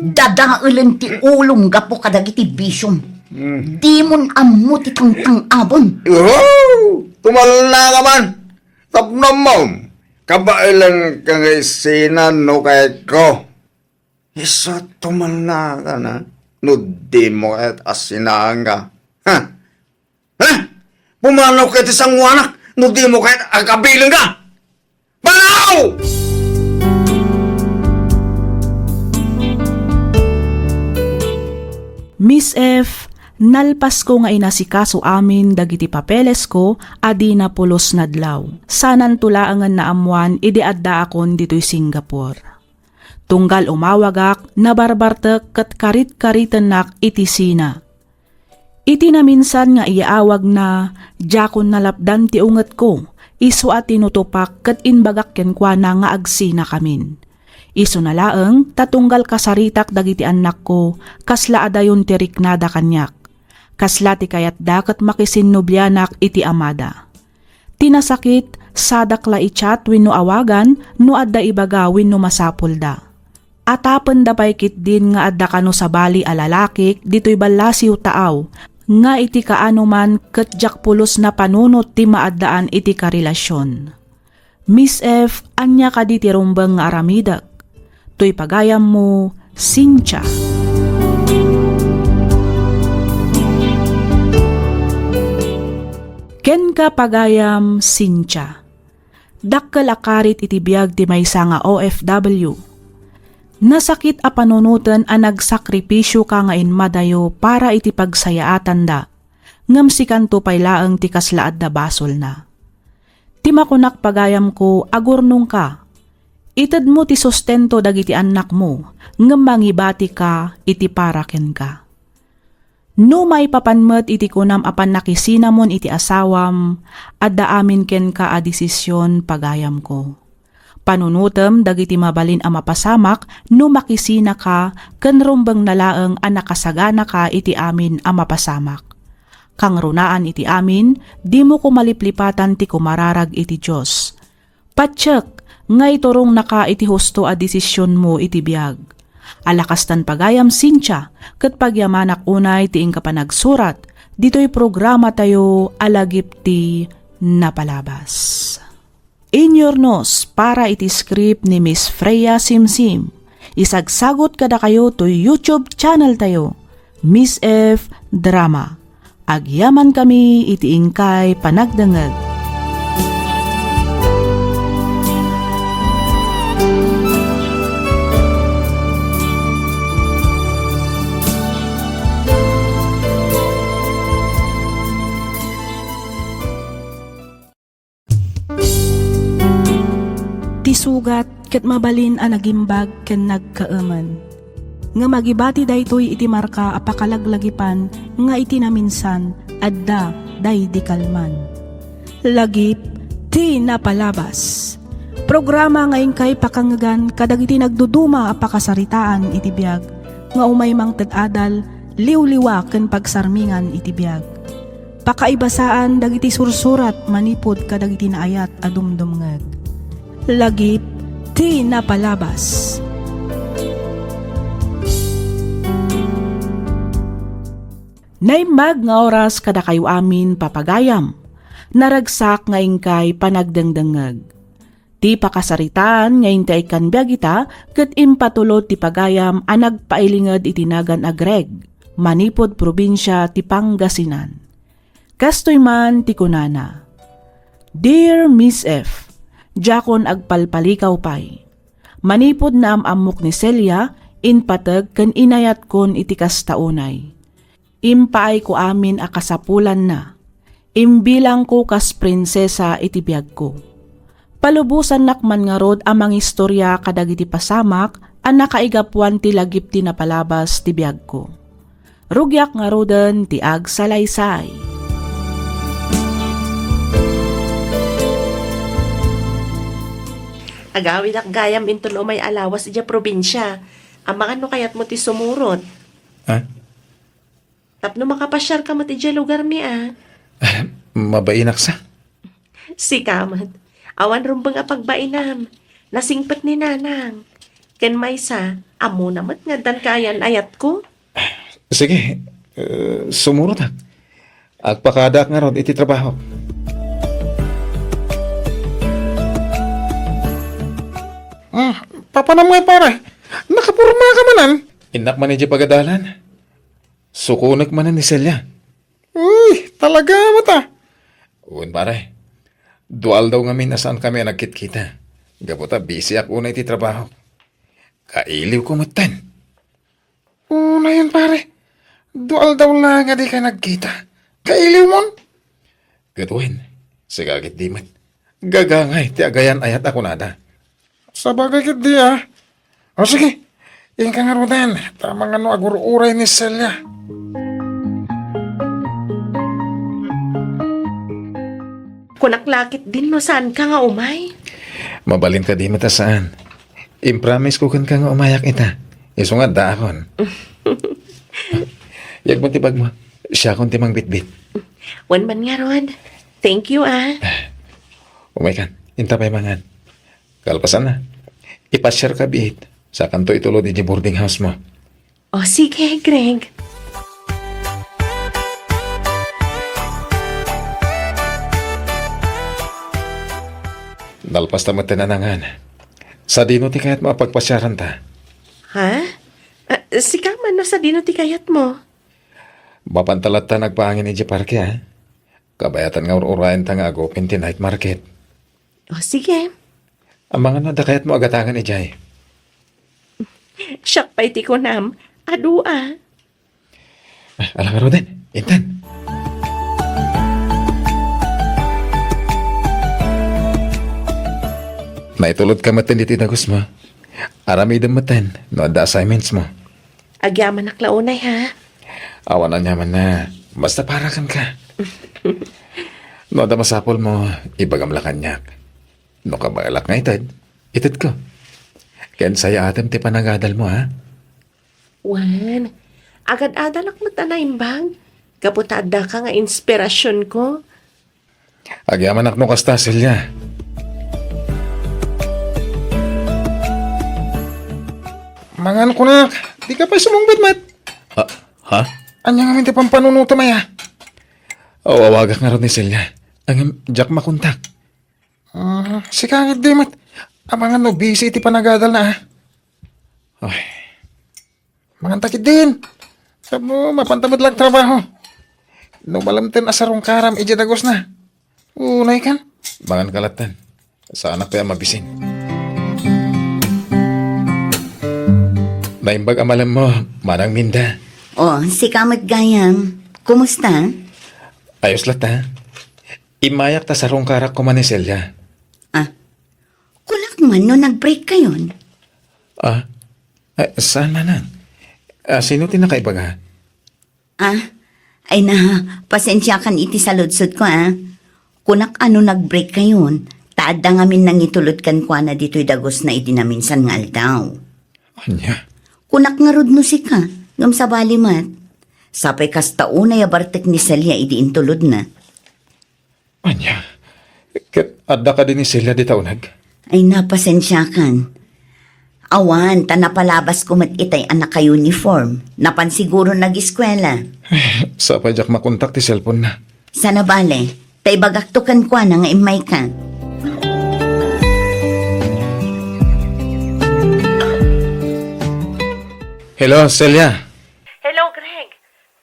Dadaulan ti ulong gapo kadagiti bisyom. Di mon ammo ti tangtang-abon. Oh! Tumala ka man! Tapno mo! Kabailan ka nga isinan no kahit ko. Isa tumala ka na. No di mo kahit asinaan ka. Ha? Ha? Pumanaw kahit isang wanak. No di mo kahit agabiling ka. Panaw! Miss F, nalpas ko nga inasikaso amin dagiti papeles ko adi na pulos nadlaw. Sanan tulaangan na amuan idi adda akon dito'y Singapore. Tunggal umawagak na barbartek ket karit-karitenak iti sina. Iti na minsan nga iyaawag na jakon nalapdan ti unget ko. Isu at tinutupak ket inbagak kenkwana nga agsina kamin. Isu na laeng tatunggal kasaritak dagiti anak ko kasla adayon ti riknada kanyak. Kasla ti kayat daket makisinnublianak iti amada. Tinasakit sadakla ichat wenno awagan no adda ibaga wenno masapulda. Atapen da paykit din nga adda kano sa bali a lalakik ditoy ballasiw taaw nga iti kaano man ket jakpulos na panunot ti maaddaan iti karelasyon. Miss F, anya ka di ti rumbeng nga aramidak. To'y pagayam mo, Cynthia. Ken ka pagayam, Cynthia. Dakkel akarit iti biag ti maysa nga OFW. Nasakit a panunutan a nagsakripisyo ka nga inmadayo para iti pagsayaatan da. Ngam si kanto pay laeng ti kaslaad da basol na. Ti makunak pagayam ko agurnong ka. Ited mo ti sustento dagiti anak mo ngam mangibati ka iti paraken ka. No may papanmet iti kunam apan nakisinamon iti asawam adda amin ken ka a desisyon pagayam ko. Panunutem dagiti mabalin a mapasamak no makisina ka ken rumbeng nalaeng a nakasagana ka iti amin a mapasamak. Kang runaan iti amin, di mo kumaliplipatan ti kumararag iti Diyos. Patsyak, ngay turong naka iti husto a desisyon mo iti biag. Alakastan pagayam, Cynthia, ket pagyamanak unay ti ing kapanagsurat, dito'y programa tayo alagip ti napalabas. In your nose, para iti script ni Miss Freya Simsim. Isagsagot kada kayo to YouTube channel tayo, Miss F Drama. Agyaman kami iti ingkay panagdangag. Tisugat ket mabalin a nagimbag ken nagkaaman. Nga magibati daytoy iti marka a pakalaglagipan nga iti naminsan adda day di kalman. Lagip ti napalabas. Programa nga ingkay pakangagan kadagiti nagduduma a pakasaritaan iti biag nga umay mang ted-adal liwliwa ken pagsarmingan iti biag. Pakaibasaan dagiti sursurat manipod kadagiti naayat a dumdumngeg. Lagip ti napalabas. Naimbag nga oras kada kayo amin papagayam. Naragsak nga ingkay panagdangdangag. Ti pakasaritaan nga intay kan biagita ket impatulod ti pagayam a nagpailinged itinagan a Greg, manipod probinsya ti Pangasinan. Kastoy man ti kunana. Dear Miss F, Jakon agpalpalikaw pay. Manipod na amok ni Celia, inpatag ken inayat kon iti kastaunay. Impaay ko amin a kasapulan na. Imbilang ko kas prinsesa iti biag ko. Palubusan nakman nga rod amang istorya kadagiti pasamak a nakaigapuan ti lagip ti napalabas ti biag ko. Rugyak nga roden ti ag salaysay. Agawid ak gayam intulo may alawas ija probinsya. Amang ano kayat mo ti sumurot? Ha? Tapno makapasyar ka mo ti ija lugar mi Mabainak sa? Si kamat. Awan rumbang apagbainam. Nasingpet ni nanang. Ken maysa, amo namat nga dan kayan ayat ko. Sige, sumurot ha. Agpakadak nga ron iti trabaho. Papanamay pare. Nakapurma ka manan. Inak man iti pagadalan. Sukunak manan ni Celia. Uy, talaga mata. Uwan pare. Dual daw ngamin nasaan kami nagkit-kita. Gabuta, busy ako na iti trabaho. Kailiw ko matan. Una yan pare. Dual daw lang nga di ka nagkita. Kailiw mon. Gatuin. Sigagit di man. Gagangay, ti agayan ayat ako nada. Sabagay kit di O sige, yung ka nga rodan. Tamang ano agur-uray ni Celia. Kunaklakit din no saan ka nga umay? Mabalin ka di mata saan. Impromise ko kan ka nga umayak ita. Iso nga daakon. Yag mo tibag mo. Siya kong timang bitbit. Wan man nga Rod. Thank you Umay kan. Intapay mangan. Kalpasan na. Ipasyar ka bit. Sa kanto itulod di boarding house mo. O sige, Greg. Dalpas tamat tinanangan. Sa dino ti kayat mo pagpasyaran ta. Ha? Si Kaman no sa dino ti kayat mo. Bapantalat ta nagpaangin iji parke ha. Kabayatan nga urayan ta nga agopin ti night market. O sige. Ang mga nada kayat mo agatangan ijay. Siyak pa iti ko nam. Adua. Alam nga Roden, intan. Naitulod ka matin dito dagos mo. Arami matan, no ada assignments mo. Agyaman naklaunay ha. Awan na nyaman na, basta parakan ka. No ada masapol mo, ibagam lakanyak. No kabalak nga itad ko. Ken saya atem ti panagadal mo ha. Wan, agad-adalak mo tanaimbang. Kaputada ka nga inspirasyon ko. Agyaman ak no kasta Celia. Mangan ko na, di ka pa sumungbit mat. Ha? Anya nga minti pampanunuto maya. O awagak nga ron ni Celia. Ang Jack makontak. Si kangit di mat. Amangan no, busy iti panagadal na. Ay. Mangan takit din. Sabo, mapantamad lang trabaho. No malamten asarong karam ijadagos na. Unay kan. Mangan kalatan. Sa anak kaya mabisin. Naimbag amalam mo, manang minda. Oh, si Kamat Gayam. Kumusta? Ayos lat ha. Imayak ta sarong karak ko man ni Celia. Kunak man no nag-break kayon. Saan man sino tinakaibaga? Ay na, pasensya kan iti sa ludsod ko Kunak ano nag-break kayon. Taada ngamin nang itulod kan kwa na dito'y dagos na itinaminsan nga aldaw. Anya? Kunak nga rod no si ka, ngam sa balimat. Sapay kas taunay abartek ni Celia idi intulod na. Anya? Kat adda ka din ni Celia di taunag? Ay napasensya kan. Awan, tanapalabas ko mat itay anak ka uniform. Napan siguro nag-eskwela. Sa pa jak makontak ti cellphone na. Sana bale, tay bagaktukan kwa na nga imay ka. Hello, Celia. Hello, Greg.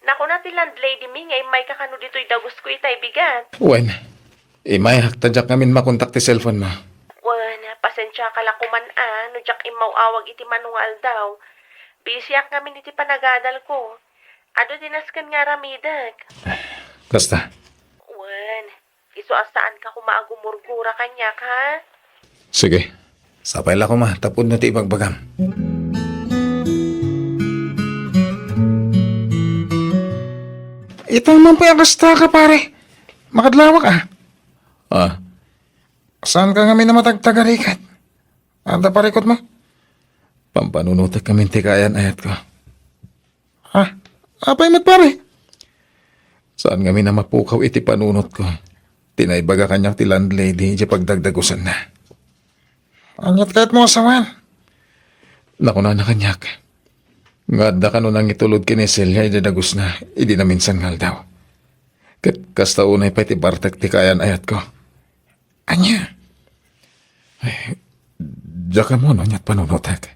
Naku na ti landlady mi nga may kakano dito'y dagos ko itay bigat. Wen, imay haktadyak namin makontak ti cellphone mo. Wan, pasensya ka lakuman no jak imaw awag iti manual daw. Bisyak ngamin iti panagadal ko. Ado dinaskan nga ramidag. Kasta. Wan, iso asaan ka kumaagumurgura kanya ka? Sige. Sapay la ko ma, tapod na ti ibagbagam. Ito man pa yung kasta ka, pare. Makadlawak ah. Ah. Saan ka kami na matagtagarikat? Anda parikot mo? Pampanunutak kami ti kayan ayat ko. Ha? Apay magpare? Saan kami na mapukaw iti panunot ko? Tinaybaga kanyak ti landlady iti pagdagdagusan na. Anyat kahit mo asawan. Naku na kanyak. Nga ka nun ang itulod kini Celia idadagus na, idi na minsan ngal daw. Kat kasta unay pa iti bartak ti kayan ayat ko. Anya? Ay, diyaka mo nanyat panunutak.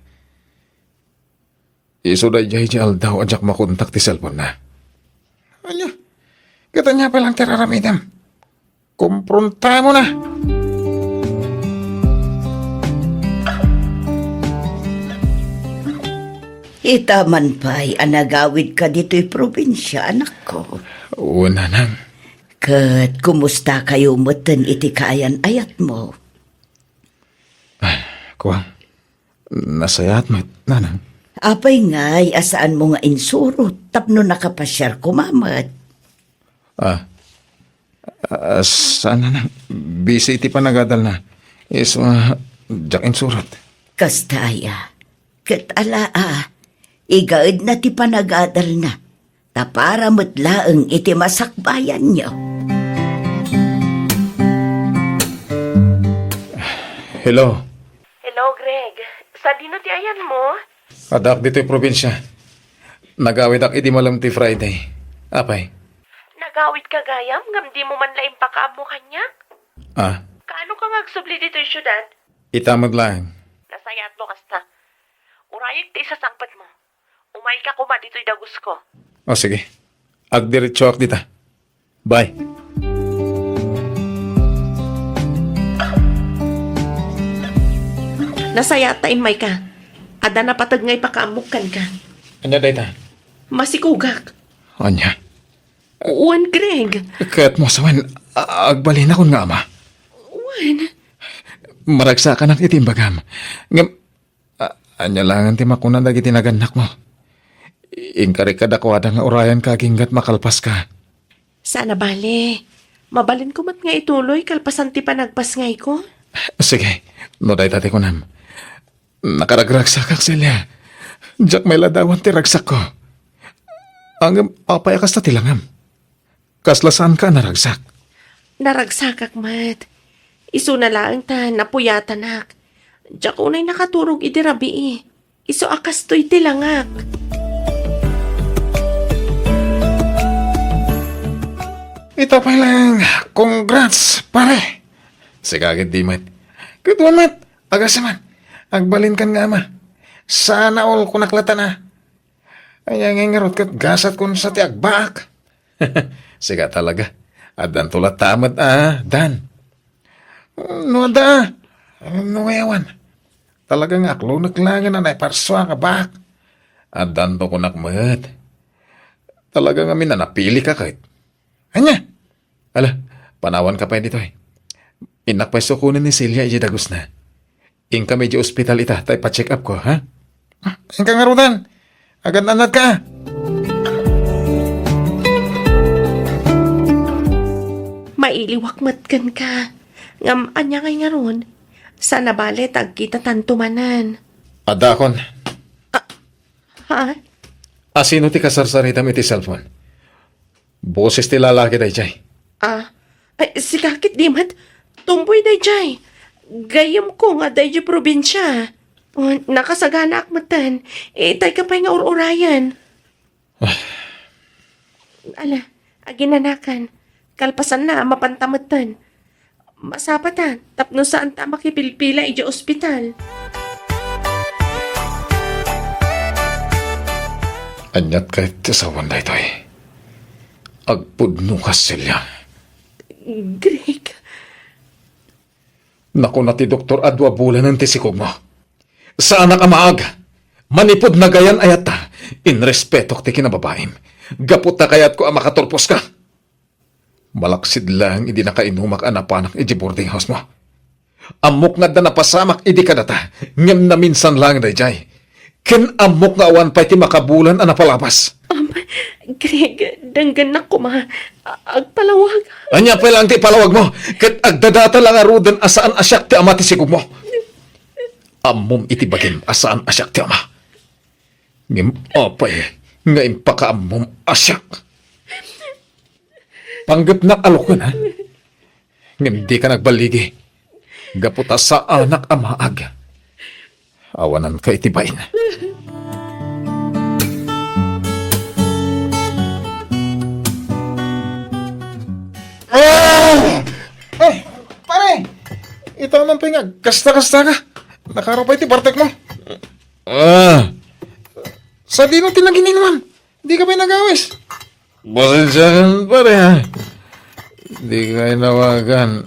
Iso da jay jay aldaw ajak makontak ti cellphone na. Anya? Katanya pa lang tiraramidam. Kumpronta mo na. Itaman pa'y anagawid ka dito'y probinsya, anak ko. Una nang. Kat kumusta kayo mutan iti kayan ayat mo? Kuwang, nasayat mo, nanang. Apay nga'y asaan mo nga insurot tapno nakapasyar kumamat. Saan na nang? Busy iti panagadal na. Is, jakin surat. Kastaya, kat alaa, igaid na ti panagadal na, tapara mutlaang iti masakbayan niyo. Hello. Hello, Greg. Sa dino ti ayan mo? Adak dito'y probinsya. Nagawid ak iti malam ti Friday. Apay? Nagawid ka gayam, ngam di mo man laing pakaam mo kanya? Kaano ka ngagsubli dito'y syudad? Itamag lang. Nasayat mo kasta. Urayag ti isasangpat mo. Umay ka kuma dito'y dagus ko. O sige. Agdiretso ak dita. Bye. Nasayat ta imay ka. Ada na patag ngay pakaamukan ka. Anya dayta? Masikugak. Anya? Uwan, Greg. Kaya't mo sawan, agbalin ako nga ama. Uwan. Maragsa ka ng itimbagam. Ngam, anya lang ti makunan dagi tinaganak mo. Ingkari ka dako nga urayan ka ginggat makalpas ka. Sana bale. Mabalin ko mat nga ituloy kalpasan ti panagpas ngay ko. Sige, no day tate ko nam. Nakaragragsak kak Celia. Diyak may ladawan ti ragsak ko. Ang papayakas na tilangam. Kaslasaan ka naragsak. Naragsakak mat. Isu na lang ta, napuyatanak. Diyak unay nakaturog iti rabi. Isu akas to'y tilangak. Ito pa lang. Congrats, pare. Sigagad di mat. Kutuan mat. Agasaman. Agbalin kan nga ama. Sana all ko naklata na. Ay ang ngarot kat gasat kun sa ti agbaak. Siga talaga. Adan tulat tamad Dan. No da. No ewan. Talagang aklo naglangan na naiparswa ka bak. Adan to ko nakmat. Talagang amin na napili ka kahit. Anya? Ala, panawan ka pa dito eh. Inak pa sukunin ni Celia dagus na. Ing kami di ospital ita, tayo pa-check up ko, ha? Ing ka ngarutan. Agad nanat ka. Mailiwak matkan ka. Ngam anya ngay nga ron. Sana bale tag kita tantumanan. Adakon. Ha? Asino ti kasarsaritam iti cellphone? Boses ti lalaki day jay. Ay, sikakit di mat. Tumboy day jay. Gayam ko nga day probinsya. Oh, nakasagana ak matan. Tay ka pa'y nga ur-urayan. Ala, aginanakan. Kalpasan na, mapantamatan. Masapatan, tapno saan ta makipilpila ija ospital. Anyat kahit sa wanday to eh. Agpudno ka silya. Greg, Naku na ti Doktor Adwa bulan ng tisikog mo. Sa anak amaag, manipod na gayan ayata, in respeto ti kinababaim. Gapot na kayat ko ang makaturpos ka. Malaksid lang hindi nakainumak anapanak iji boarding house mo. Amok nga da napasamak idi kadata, ngem na minsan lang dayjay. Ken amok nga awan pa'y ti makabulan anapalabas. Greg, danggan na ko ma. Agpalawag. Anya pa lang ti palawag mo, ket agdadata lang arudan asaan asyak ti ama ti sigog mo. Amom iti bagim asaan asyak ti ama. Ngem opay, nga impaka amom asyak. Panggap na alokon ha. Ngem di ka nagbaligi. Gaputa sa anak amaag. Awanan ka itibain. Ay, pare! Ito naman pingag. Kasta-kasta ka. Nakarapay ti partek mo. Sa di nung tinagininuman. Di ka pa nagawis. Pasensya kan pare ha. Di ka inawagan.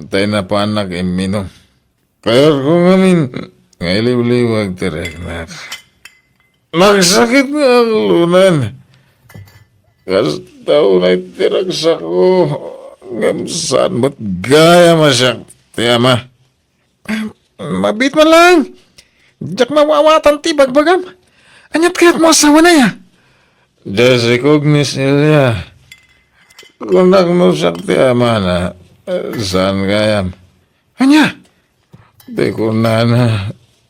Tayo na pa anak iminom. Kaya kung amin, ngailiw-liwag tirek na. Nagsakit nga ang lunan. Kastaw na itirag sa ko. Saan mo't gaya masyak, tiyama. Mabit man lang. Diyak mawawatan ti bagbagam. Anyat kaya't mo asawa na ya. Diyos ikognis nila. Kunak mo siyak tiyama na. Saan kayam? Anya? Di ko na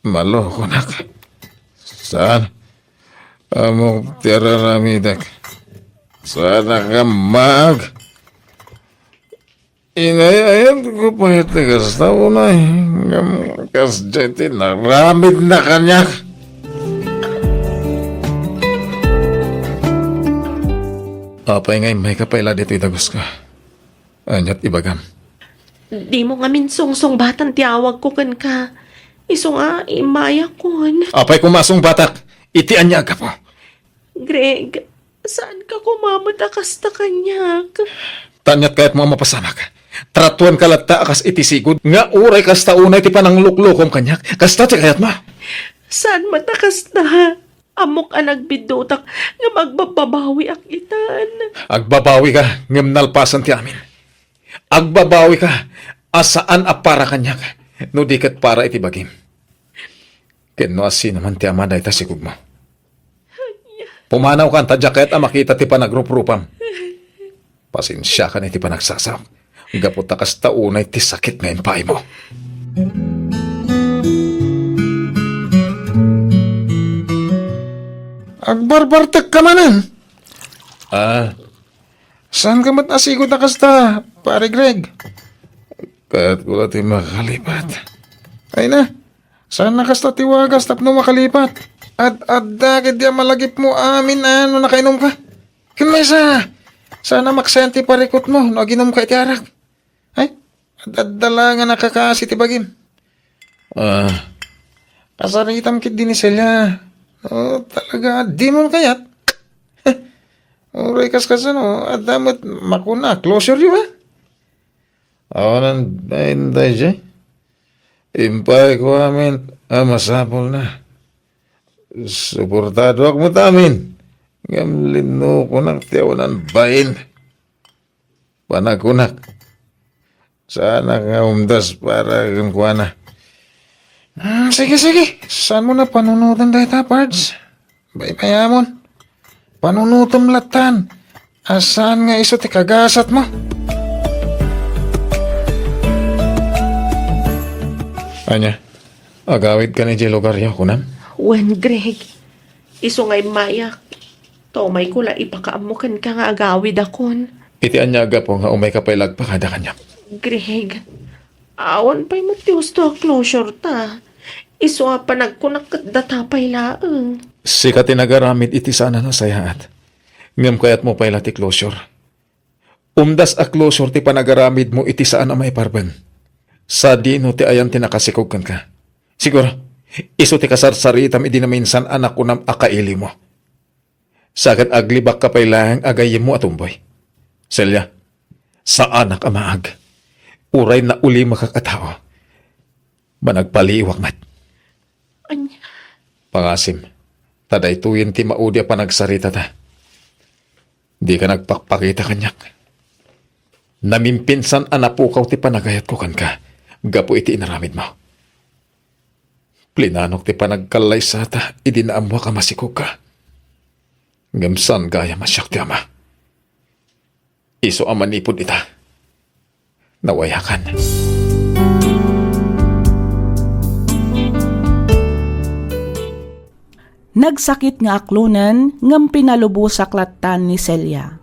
maloko na ka. Saan? Amok tira ramidak. Sana ka mag. Inayayan ko pa ito kasta ko na eh. Kas jeti naramid na kanyak. Apay ngay may kapayla dito itagos ka. Anyat ibagam. Di mo nga minsong batan tiawag ko kan ka. Iso nga, imaya kon. Apay kumasong batak. Itian niya ka po. Greg, saan ka kumamata kasta kanyak? Tanyat kahit mo mapasamak. Tratuan kalata akas itisigod. Nga uray kasta unay ti panang luklukom kanyak. Kasta ti kayat ma. Saan matakas na? Amok ang nagbidutak nga magbababawi ang itan. Agbabawi ka. Ngem nalpasan ti amin. Agbabawi ka. Asaan a para kanyak. No dikat para iti bagim. Ken no asin naman ti ama dahi ta sigug mo. Pumanaw ka tadya kahit makita ti panagruprupam. Pasensya ka na iti panagsasak. Gapot na kas taunay ti sakit ngayon paay mo. Agbarbartek ka manan. Saan ka mat asigod na kasta, pare Greg? Kahit ko ti makalipat. Ay na, saan na kasta tiwagas tapno makalipat? At dagit di malagip mo amin ano nakainom ka? Kinmay sana maksenti parikot mo no ginom ka iti arak. Ay, adala nga nakakaasi ti bagim. Kasaritam kit din ni Celia. Talaga, di mo kayat. Uray kas no, at damat makuna, closure yun ha? Awanan, dahin siya. Impay ko amin, masapol na. Suportado ako mo tamin. Gamlino ko ng tiyawanan bain. Panakunak. Sana ka umdas para kang kuha na. Sige. Saan mo na panunutan dahil ta, Pards? Bayamon. Panunutan latan. Asan nga iso ti kagasat mo? Anya, agawid ka ni Jelogaryo, kunam? Wen, Greg. Iso nga'y mayak. Tomay ko la ipakaamukan ka nga agawid akon. Iti anyaga po nga umay kapailag pa kada kanya. Greg, awan pa'y matiwas to a closure ta. Iswa panagkunak datapay laeng. Si ka tinagaramid iti sana na sayaat. Ngam kayat mo pala ti closure. Umdas a closure ti panagaramid mo iti saan na may parbeng. Sa dino ti ayan tinakasikog ka. Siguro, iso ti kasarsaritam idi na minsan anak ko nam akaili mo. Sagad aglibak ka pailang agayim mo atumboy. Selya, sa anak amaag. Uray na uli makakatao. Managpaliwak mat. Anya. Pangasim, taday tuyin ti maudya pa nagsarita ta. Di ka nagpakpakita kanyak. Namimpinsan anapukaw ti panagayat ko kan ka. Gapo iti inaramid mo. Plinanok ti panagkalay sa ta, idinaamwa ka masikog ka. Ngamsan gaya masyak ti ama. Iso amanipod ita. Nawayakan. Nagsakit nga aklunan ngam pinalubusak latan ni Celia.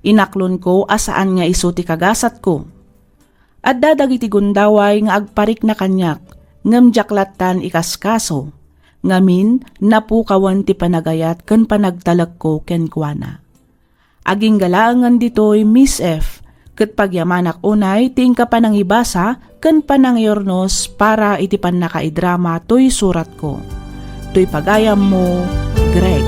Inaklon ko asaan nga iso ti kagasat ko. At dadagiti gundaway nga agparik na kanyak ngam jaklatan ikaskaso. Ngamin napukawan ti panagayat ken panagtalag ko ken kuana. Aging galaangan ditoy Miss F. Ket pagyamanak unay ting ka panangibasa ken panangyornos para iti pannakaidrama toy surat ko. To'y pagayam mo, Greg.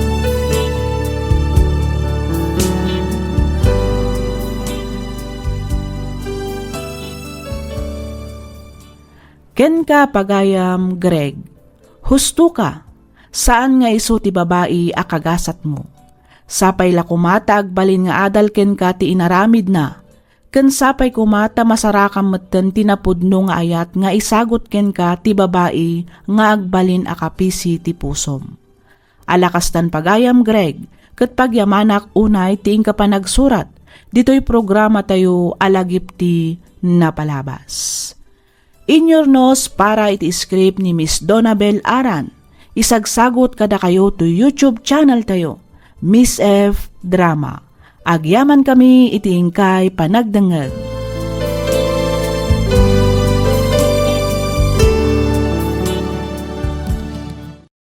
Ken ka pagayam, Greg. Husto ka. Saan nga iso ti babae akagasat mo? Sapay la kumata agbalin nga adal ken ka ti inaramid na. Ken sapay kumata masarakam metten tinapudno nga ayat nga isagot ken ka ti babae nga agbalin akapisi ti pusom. Alakastan pagayam, Greg, ket pagyamanak unay ti ka pa nagsurat. Dito'y programa tayo alagip ti napalabas. Inyornos para iti script ni Miss Donabel Aran. Isagsagot kada kayo to YouTube channel tayo, Miss F Drama. Agyaman kami iti ingkay panagdangag.